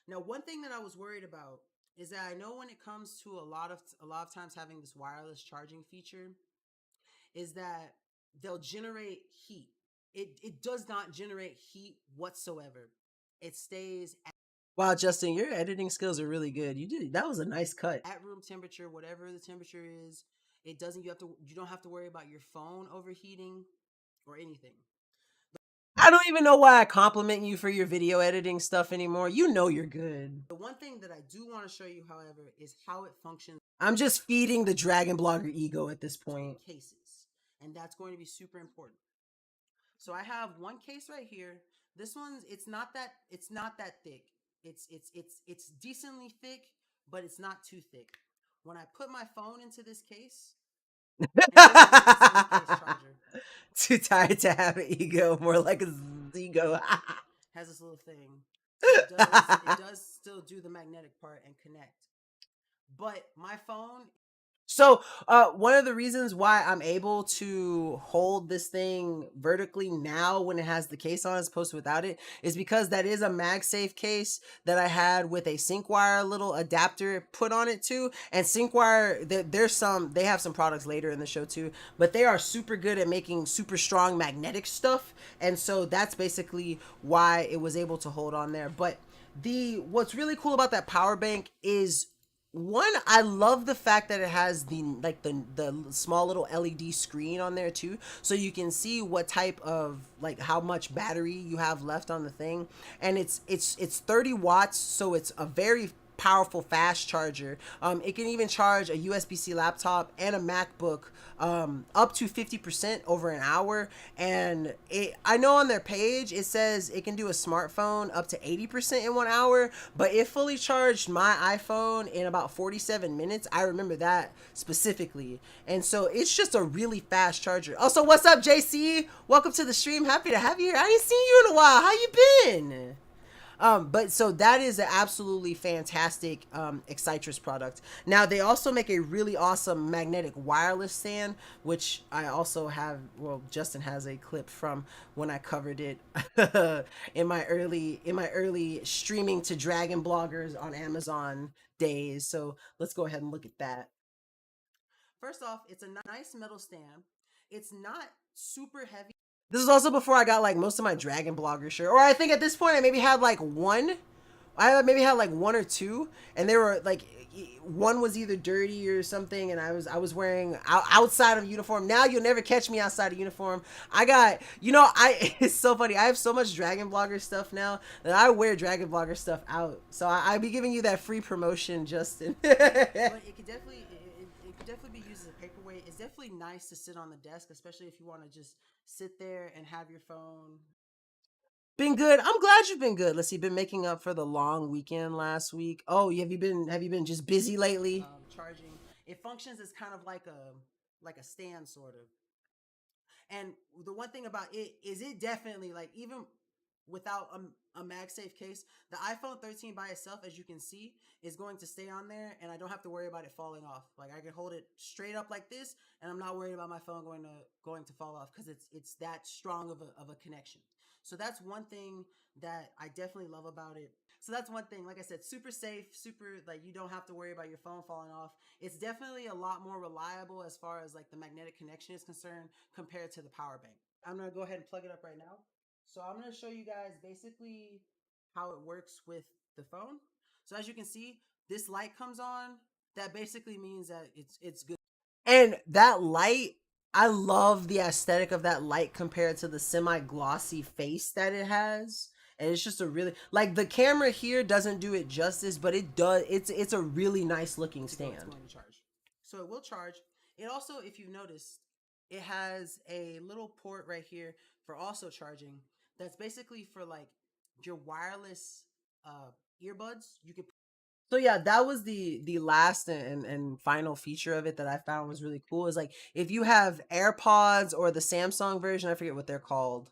Now, one thing that I was worried about is that I know when it comes to a lot of times having this wireless charging feature, is that they'll generate heat. It does not generate heat whatsoever. It stays at, wow, Justin, your editing skills are really good. You did that was a nice cut. At room temperature, whatever the temperature is, it doesn't you don't have to worry about your phone overheating or anything. I don't even know why I compliment you for your video editing stuff anymore. You know you're good. The one thing that I do want to show you, however, is how it functions. I'm just feeding the Dragon Blogger ego at this point. Cases, and that's going to be super important. So I have one case right here. This one's it's not that thick. It's decently thick, but it's not too thick. When I put my phone into this case, and this is a case charger. Too tired to have an ego, more like a ego. Has this little thing. So it does still do the magnetic part and connect. But my phone, so, one of the reasons why I'm able to hold this thing vertically now when it has the case on as opposed to without it is because that is a MagSafe case that I had with a SyncWire little adapter put on it too. And SyncWire, they have some products later in the show too, but they are super good at making super strong magnetic stuff. And so that's basically why it was able to hold on there. But what's really cool about that power bank is, one, I love the fact that it has the small little LED screen on there too, so you can see what type of, like, how much battery you have left on the thing. And it's 30 watts, so it's a very powerful fast charger. It can even charge a USB-C laptop and a MacBook up to 50% over an hour. And I know on their page it says it can do a smartphone up to 80% in 1 hour, but it fully charged my iPhone in about 47 minutes. I remember that specifically. And so it's just a really fast charger. Also, what's up, JC? Welcome to the stream. Happy to have you here. I ain't seen you in a while. How you been? But so that is an absolutely fantastic Excitrus product. Now they also make a really awesome magnetic wireless stand, which I also have. Well, Justin has a clip from when I covered it in my early streaming to Dragon bloggers on Amazon days. So let's go ahead and look at that. First off, it's a nice metal stand. It's not super heavy. This is also before I got like most of my Dragon blogger shirt, or I think at this point I maybe had like one. I maybe had like one or two, and they were like, one was either dirty or something, and I was wearing outside of uniform. Now you'll never catch me outside of uniform. I got, I it's so funny. I have so much Dragon blogger stuff now that I wear Dragon blogger stuff out. So I be giving you that free promotion, Justin. But it could definitely it could definitely be used as a paperweight. It's definitely nice to sit on the desk, especially if you want to just sit there and have your phone. Been good. I'm glad you've been good. Let's see. Been making up for the long weekend last week. Oh, have you been just busy lately? Charging. It functions as kind of like a stand, sort of. And the one thing about it is, it definitely, like, even without a MagSafe case, the iPhone 13 by itself, as you can see, is going to stay on there, and I don't have to worry about it falling off. Like, I can hold it straight up like this, and I'm not worried about my phone going to fall off, because it's that strong of a connection. So that's one thing that I definitely love about it. So that's one thing. Like I said, super safe, super, like, you don't have to worry about your phone falling off. It's definitely a lot more reliable as far as like the magnetic connection is concerned compared to the power bank. I'm gonna go ahead and plug it up right now. So I'm gonna show you guys basically how it works with the phone. So as you can see, this light comes on. That basically means that it's good. And that light, I love the aesthetic of that light compared to the semi-glossy face that it has. And it's just a really, like, the camera here doesn't do it justice, but it does. It's a really nice looking stand. It's going to charge. So it will charge. It also, if you've noticed, it has a little port right here for also charging. That's basically for like your wireless earbuds. You can So yeah, that was the last and final feature of it that I found was really cool. Is like if you have AirPods or the Samsung version, I forget what they're called.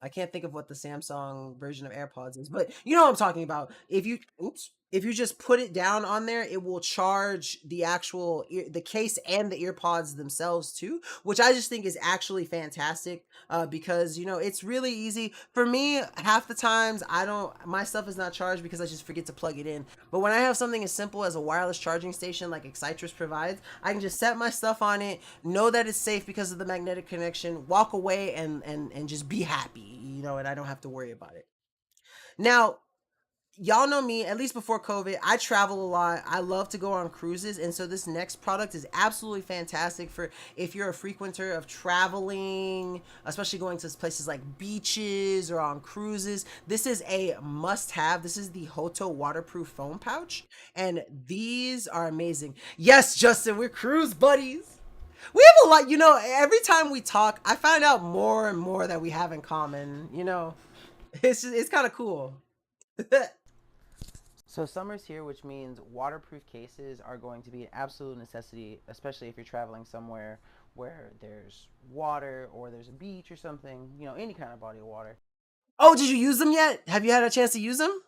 I can't think of what the Samsung version of AirPods is, but you know what I'm talking about. If you just put it down on there, it will charge the actual the case and the earpods themselves too, which I just think is actually fantastic. Because you know it's really easy for me. Half the times I don't, my stuff is not charged because I just forget to plug it in. But when I have something as simple as a wireless charging station like Excitrus provides, I can just set my stuff on it, know that it's safe because of the magnetic connection, walk away and just be happy, you know, and I don't have to worry about it. Now, y'all know me, at least before COVID, I travel a lot. I love to go on cruises. And so this next product is absolutely fantastic for if you're a frequenter of traveling, especially going to places like beaches or on cruises. This is a must have. This is the Hoto waterproof foam pouch. And these are amazing. Yes, Justin, we're cruise buddies. We have a lot, you know, every time we talk, I find out more and more that we have in common, you know. It's kind of cool. So summer's here, which means waterproof cases are going to be an absolute necessity, especially if you're traveling somewhere where there's water or there's a beach or something, you know, any kind of body of water. Oh, did you use them yet? Have you had a chance to use them?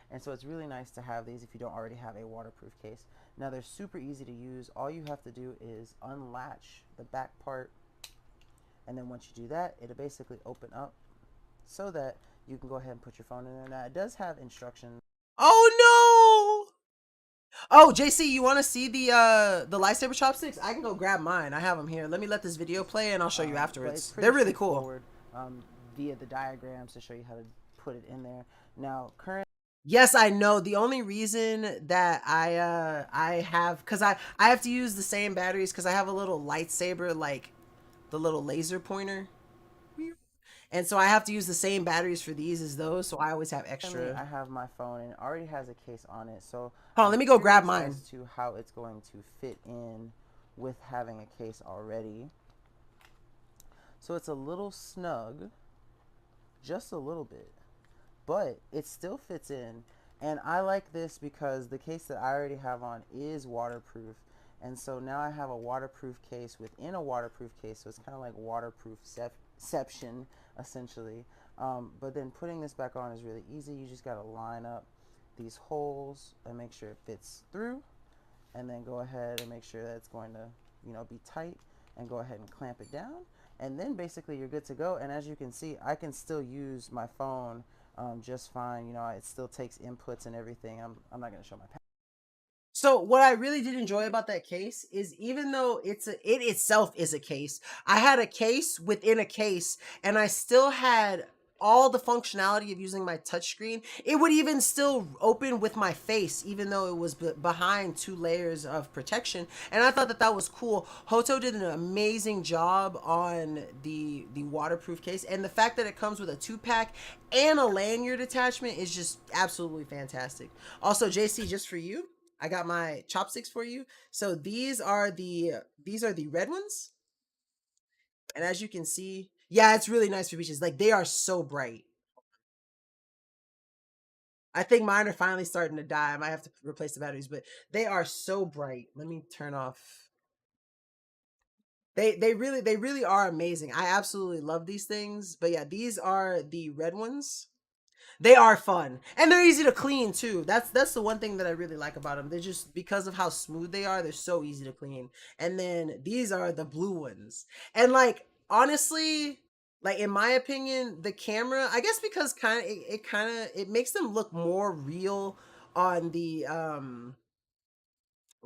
And so it's really nice to have these if you don't already have a waterproof case. Now they're super easy to use. All you have to do is unlatch the back part, and then once you do that, it'll basically open up so that you can go ahead and put your phone in there. Now it does have instructions. Oh no! Oh, JC, you want to see the lightsaber chopsticks? I can go grab mine. I have them here. Let me let this video play, and I'll show you afterwards. They're really cool. Via the diagrams to show you how to put it in there. Now, current. Yes, I know. The only reason that I have, because I have to use the same batteries because I have a little lightsaber, like the little laser pointer. And so I have to use the same batteries for these as those, so I always have extra. I have my phone and it already has a case on it, so hold on, let me go grab mine. As to how it's going to fit in with having a case already. So it's a little snug, just a little bit, but it still fits in. And I like this because the case that I already have on is waterproof. And so now I have a waterproof case within a waterproof case, so it's kind of like waterproofception, essentially. But then putting this back on is really easy. You just got to line up these holes and make sure it fits through, and then go ahead and make sure that it's going to, you know, be tight, and go ahead and clamp it down. And then basically you're good to go. And as you can see, I can still use my phone just fine. You know, it still takes inputs and everything. I'm not going to show my. So what I really did enjoy about that case is even though it itself is a case, I had a case within a case, and I still had all the functionality of using my touchscreen. It would even still open with my face, even though it was behind two layers of protection. And I thought that that was cool. Hoto did an amazing job on the waterproof case, and the fact that it comes with a 2-pack and a lanyard attachment is just absolutely fantastic. Also, JC, just for you, I got my chopsticks for you. So these are the red ones. And as you can see, yeah, it's really nice for beaches. Like they are so bright. I think mine are finally starting to die. I might have to replace the batteries, but they are so bright. Let me turn off. They really are amazing. I absolutely love these things. But yeah, these are the red ones. They are fun and they're easy to clean too. That's the one thing that I really like about them. They're just because of how smooth they are, they're so easy to clean. And then these are the blue ones. And like honestly, like in my opinion, the camera, I guess because it makes them look more real on the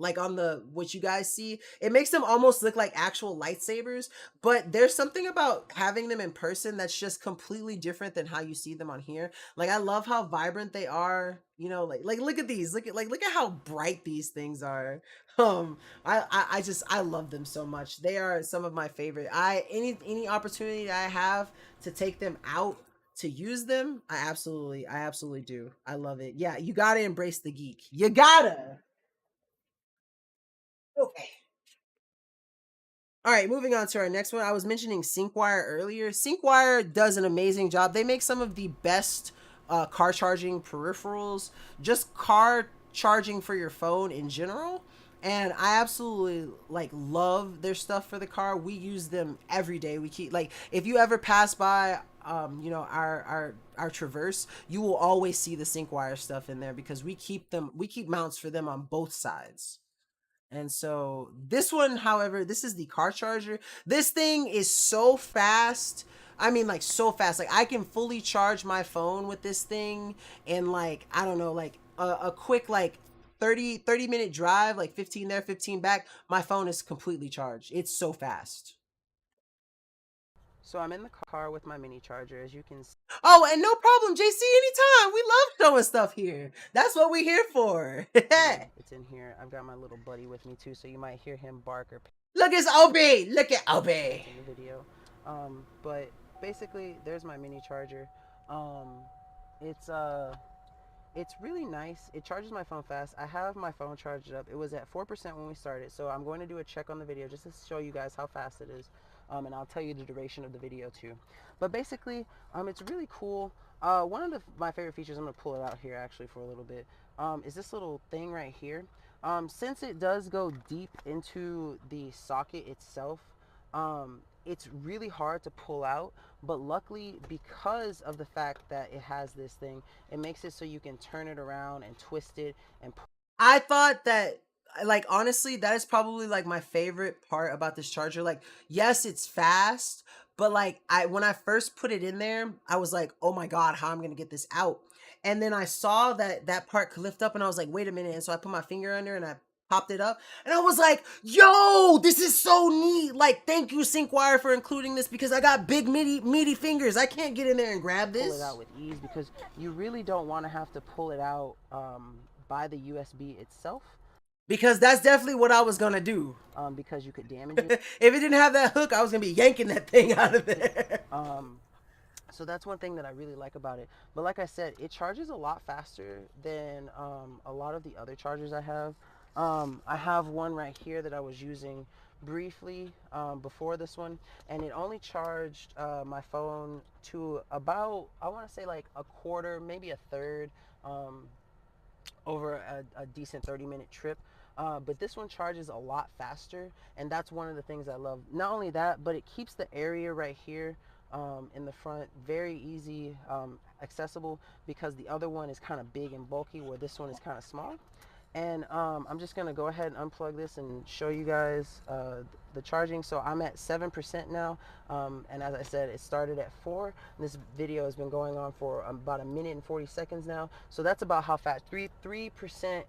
like on the what you guys see, it makes them almost look like actual lightsabers. But there's something about having them in person that's just completely different than how you see them on here. Like I love how vibrant they are, you know, like look at these, look at how bright these things are. I just I love them so much. They are some of my favorite. I any opportunity I have to take them out to use them, I absolutely do. I love it. Yeah, you gotta embrace the geek, you gotta. Okay. All right, moving on to our next one. I was mentioning Synkwire earlier. Synkwire does an amazing job. They make some of the best car charging peripherals, just car charging for your phone in general. And I absolutely like love their stuff for the car. We use them every day. We keep like if you ever pass by you know our Traverse, you will always see the Synkwire stuff in there because we keep mounts for them on both sides. And so this one, however, this is the car charger. This thing is so fast. I mean, like so fast. Like I can fully charge my phone with this thing in like, I don't know, like a quick like 30-minute drive, like 15 there, 15 back. My phone is completely charged. It's so fast. So I'm in the car with my mini charger, as you can see. Oh, and no problem, JC, anytime. We love showing stuff here. That's what we're here for. It's in here. I've got my little buddy with me too, so you might hear him bark or... Look, it's Obi! Look at Obi! In the video. But basically, there's my mini charger. It's it's really nice. It charges my phone fast. I have my phone charged up. It was at 4% when we started, so I'm going to do a check on the video just to show you guys how fast it is. And I'll tell you the duration of the video too. But basically, it's really cool. One of my favorite features, I'm going to pull it out here actually for a little bit, is this little thing right here. Since it does go deep into the socket itself, it's really hard to pull out, but luckily because of the fact that it has this thing, it makes it so you can turn it around and twist it and I thought that, like, honestly, that is probably like my favorite part about this charger. Like, yes, it's fast, but like when I first put it in there, I was like, oh my god, how I'm gonna get this out. And then I saw that that part could lift up and I was like, wait a minute. And so I put my finger under and I popped it up and I was like, yo, this is so neat. Like, thank you, Synkwire, for including this because I got big meaty fingers. I can't get in there and grab this. Pull it out with ease because you really don't want to have to pull it out by the USB itself. Because that's definitely what I was gonna do. Because you could damage it. If it didn't have that hook, I was gonna be yanking that thing out of there. So that's one thing that I really like about it. But like I said, it charges a lot faster than a lot of the other chargers I have. I have one right here that I was using briefly before this one, and it only charged my phone to about, I want to say like a quarter, maybe a third, over a decent 30-minute trip. But this one charges a lot faster, and that's one of the things I love. Not only that, but it keeps the area right here in the front very easy accessible, because the other one is kind of big and bulky where this one is kind of small. And I'm just gonna go ahead and unplug this and show you guys the charging. So I'm at 7% now, and as I said, it started at 4. This video has been going on for about 1:40 now, so that's about how fast. 3%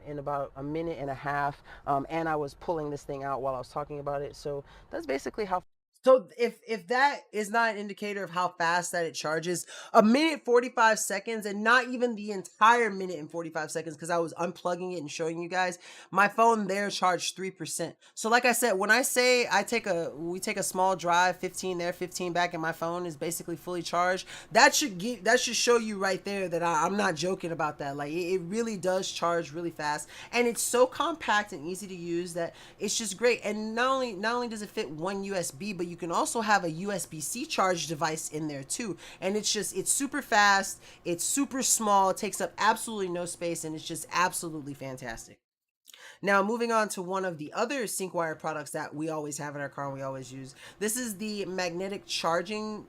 in about 1.5 minutes, and I was pulling this thing out while I was talking about it, so that's basically how. So if that is not an indicator of how fast that it charges, 1:45, and not even the entire 1:45, because I was unplugging it and showing you guys, my phone there charged 3%. So like I said, when I say we take a small drive, 15 there, 15 back, and my phone is basically fully charged, that should show you right there that I'm not joking about that. Like it really does charge really fast, and it's so compact and easy to use that it's just great. And not only does it fit one USB, but you can also have a USB-C charge device in there too. And it's super fast, it's super small, it takes up absolutely no space, and it's just absolutely fantastic. Now, moving on to one of the other Synkwire products that we always have in our car and we always use. This is the magnetic charging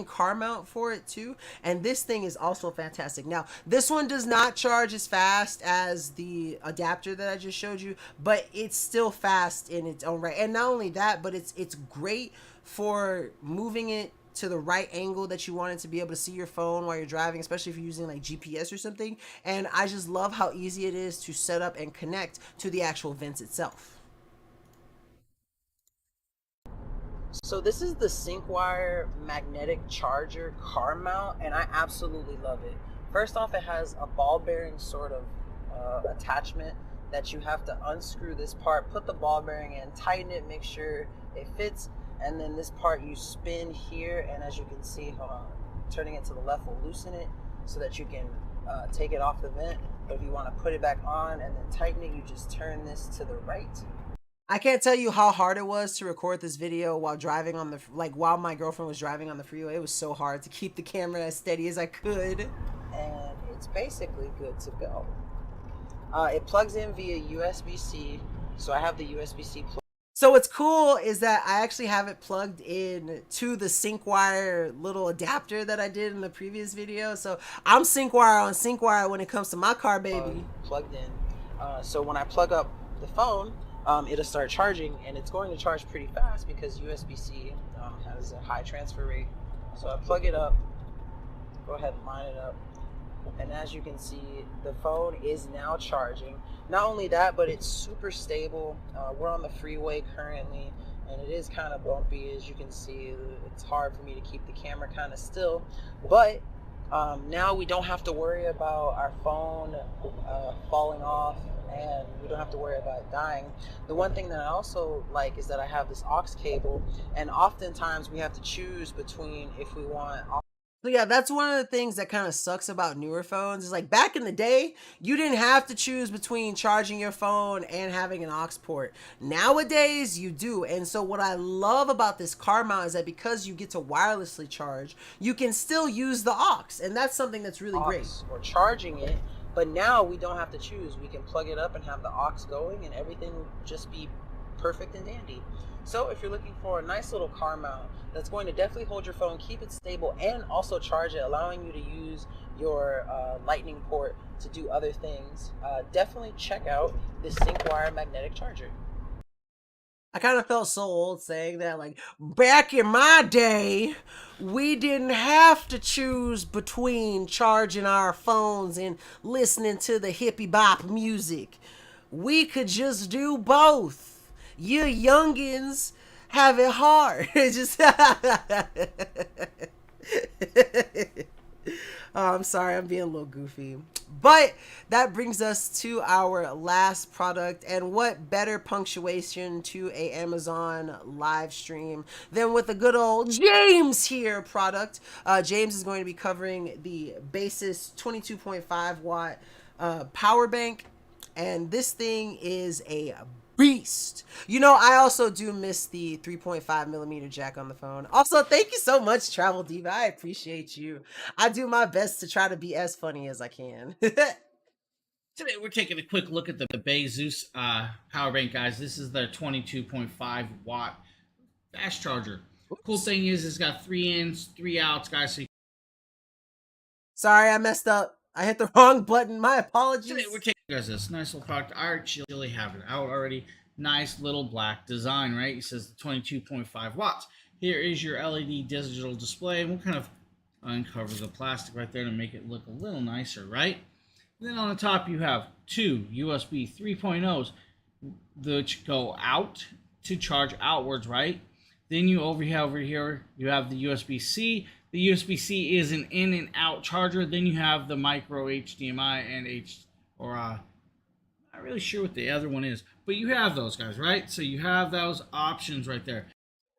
car mount for it too, and this thing is also fantastic. Now, this one does not charge as fast as the adapter that I just showed you, but it's still fast in its own right. And not only that, but it's great for moving it to the right angle that you want it to be able to see your phone while you're driving, especially if you're using like GPS or something. And I just love how easy it is to set up and connect to the actual vents itself. So this is the Synkwire magnetic charger car mount, and I absolutely love it. First off, it has a ball bearing sort of attachment that you have to unscrew this part, put the ball bearing in, tighten it, make sure it fits, and then this part you spin here, and as you can see, hold on, turning it to the left will loosen it so that you can take it off the vent. But if you want to put it back on and then tighten it, you just turn this to the right. I can't tell you how hard it was to record this video while driving on the while my girlfriend was driving on the freeway. It was so hard to keep the camera as steady as I could. And it's basically good to go. It plugs in via USB-C, so I have the USB-C plug. So what's cool is that I actually have it plugged in to the SyncWire little adapter that I did in the previous video. So I'm SyncWire on SyncWire when it comes to my car, baby. Plugged in. So when I plug up the phone, it'll start charging, and it's going to charge pretty fast because USB-C has a high transfer rate. So I plug it up, go ahead and line it up. And as you can see, the phone is now charging. Not only that, but it's super stable. We're on the freeway currently, and it is kind of bumpy. As you can see, it's hard for me to keep the camera kind of still. But now we don't have to worry about our phone falling off, and we don't have to worry about it dying. The one thing that I also like is that I have this aux cable, and oftentimes we have to choose between if we want. So yeah, that's one of the things that kind of sucks about newer phones. Is like back in the day, you didn't have to choose between charging your phone and having an aux port. Nowadays, you do. And so what I love about this car mount is that because you get to wirelessly charge, you can still use the aux. And that's something that's really great. Or charging it, but now we don't have to choose. We can plug it up and have the aux going, and everything will just be perfect and dandy. So if you're looking for a nice little car mount that's going to definitely hold your phone, keep it stable, and also charge it, allowing you to use your lightning port to do other things, definitely check out this SyncWire magnetic charger. I kind of felt so old saying that, like, back in my day, we didn't have to choose between charging our phones and listening to the hippie bop music. We could just do both. You youngins have it hard. It's just oh, I'm sorry, I'm being a little goofy. But that brings us to our last product, and what better punctuation to a Amazon live stream than with a good old James here product. James is going to be covering the Basis 22.5 watt power bank, and this thing is a beast. You know, I also do miss the 3.5 millimeter jack on the phone. Also, thank you so much, Travel Diva. I appreciate you. I do my best to try to be as funny as I can. Today we're taking a quick look at the Basis power bank, guys. This is their 22.5 watt fast charger. Oops. Cool thing is it's got 3 ins, 3 outs, guys. So sorry, I messed up. I hit the wrong button. My apologies. today we're taking guys this nice little product. I actually have it out already. Nice little black design, right? It says 22.5 watts. Here is your LED digital display, and we'll kind of uncover the plastic right there to make it look a little nicer, right? And then on the top you have two USB 3.0s that go out to charge outwards, right? Then you over here you have the USB-C. The USB-C is an in and out charger. Then you have the micro HDMI and not really sure what the other one is, but you have those guys, right? So you have those options right there.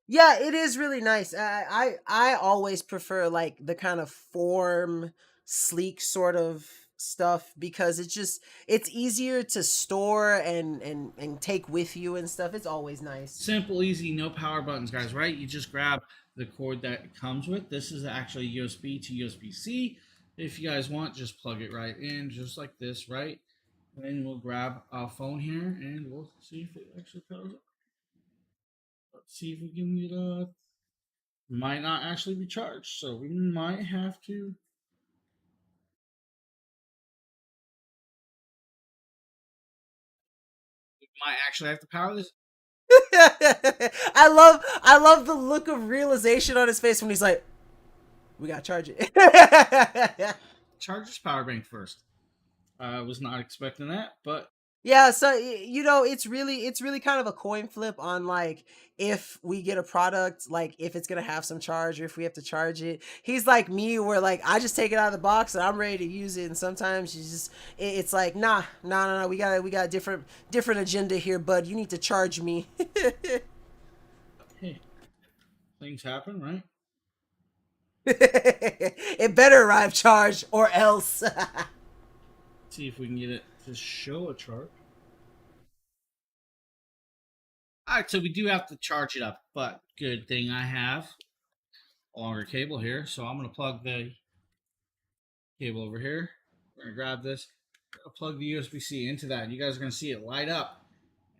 Yeah, it is really nice. I always prefer like the kind of form sleek sort of stuff because it's easier to store and take with you and stuff. It's always nice. Simple, easy, no power buttons, guys, right? You just grab the cord that it comes with. This is actually USB to USB-C. If you guys want, just plug it right in, just like this, right? And then we'll grab a phone here, and we'll see if it actually powers up. Let's see if we can get might not actually be charged, so we might have to. We might actually have to power this. I love the look of realization on his face when he's like, we gotta charge it. Charge this power bank first. I was not expecting that, but yeah, so you know, it's really kind of a coin flip on like if we get a product, like if it's gonna have some charge or if we have to charge it. He's like me, where like I just take it out of the box and I'm ready to use it, and sometimes you just it's like nah, we got a different agenda here, bud. You need to charge me. hey, things happen, right? It better arrive charged or else. See if we can get it to show a chart. All right, so we do have to charge it up, but good thing I have a longer cable here. So I'm going to plug the cable over here. We're going to grab this, plug the USB-C into that. You guys are going to see it light up,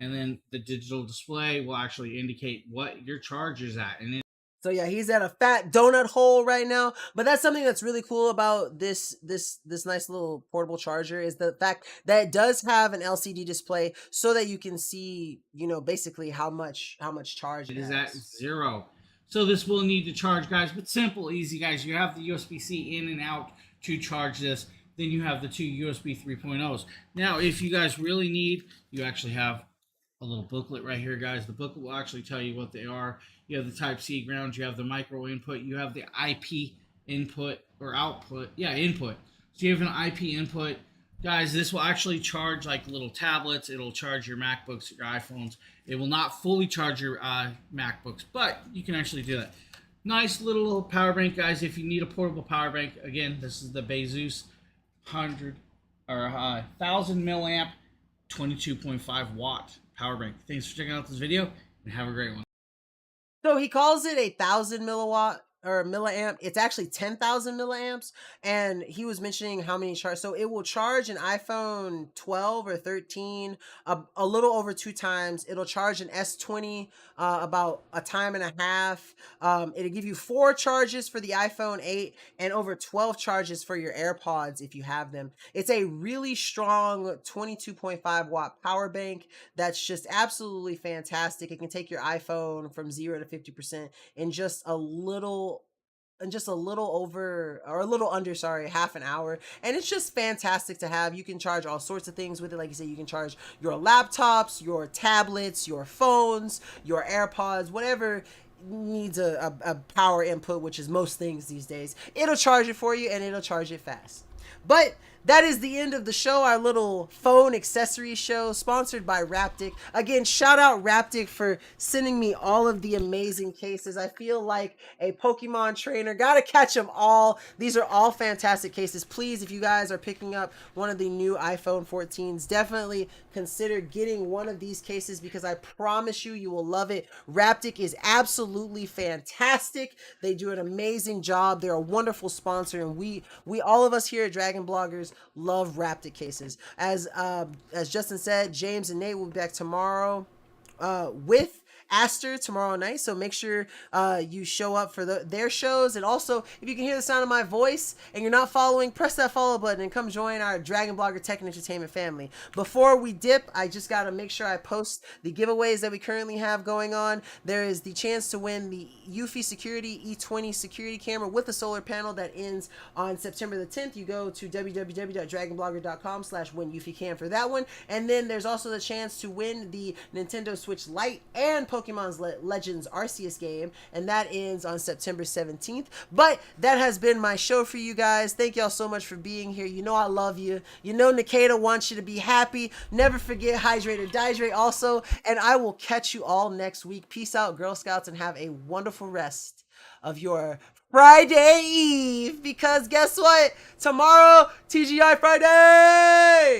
and then the digital display will actually indicate what your charge is at. And So yeah, he's at a fat donut hole right now. But that's something that's really cool about this nice little portable charger is the fact that it does have an LCD display so that you can see, you know, basically how much charge it it is at has. 0. So this will need to charge, guys, but simple, easy, guys. You have the USB-C in and out to charge this. Then you have the two USB 3.0s. Now, if you guys really need, you actually have a little booklet right here, guys. The booklet will actually tell you what they are. You have the Type-C ground, you have the micro input, you have the IP input or output. Yeah, input. So you have an IP input. Guys, this will actually charge like little tablets. It'll charge your MacBooks, your iPhones. It will not fully charge your MacBooks, but you can actually do that. Nice little power bank, guys. If you need a portable power bank, again, this is the Bezus 1000 milliamp, 22.5 watt power bank. Thanks for checking out this video and have a great one. So he calls it 1,000 milliwatt or milliamp. It's actually 10,000 milliamps. And he was mentioning how many charge. So it will charge an iPhone 12 or 13 a little over 2 times. It'll charge an S20 about a time and a half. It'll give you 4 charges for the iPhone 8 and over 12 charges for your AirPods if you have them. It's a really strong 22.5 watt power bank that's just absolutely fantastic. It can take your iPhone from 0 to 50% in just a little over or a little under, sorry, half an hour. And it's just fantastic to have. You can charge all sorts of things with it. Like you said, you can charge your laptops, your tablets, your phones, your AirPods, whatever needs a power input, which is most things these days. It'll charge it for you and it'll charge it fast. But that is the end of the show, our little phone accessory show sponsored by Raptic. Again, shout out Raptic for sending me all of the amazing cases. I feel like a Pokemon trainer. Gotta catch them all. These are all fantastic cases. Please, if you guys are picking up one of the new iPhone 14s, definitely consider getting one of these cases because I promise you, you will love it. Raptic is absolutely fantastic. They do an amazing job. They're a wonderful sponsor, and we all of us here at Dragon Bloggers love Raptic cases. As Justin said, James and Nate will be back tomorrow with Aster tomorrow night, so make sure you show up for their shows. And also, if you can hear the sound of my voice and you're not following, press that follow button and come join our Dragon Blogger Tech and Entertainment family. Before we dip, I just got to make sure I post the giveaways that we currently have going on. There is the chance to win the Eufy Security E20 security camera with a solar panel that ends on September the 10th. You go to www.dragonblogger.com/win Eufy Cam for that one. And then there's also the chance to win the Nintendo Switch Lite and Pokemon's Legends Arceus game, and that ends on September 17th. But that has been my show for you guys. Thank y'all so much for being here. You know I love you. You know Nkda wants you to be happy. Never forget, hydrate or dihydrate also. And I will catch you all next week. Peace out, Girl Scouts, and have a wonderful rest of your Friday Eve. Because guess what? Tomorrow, TGI Friday!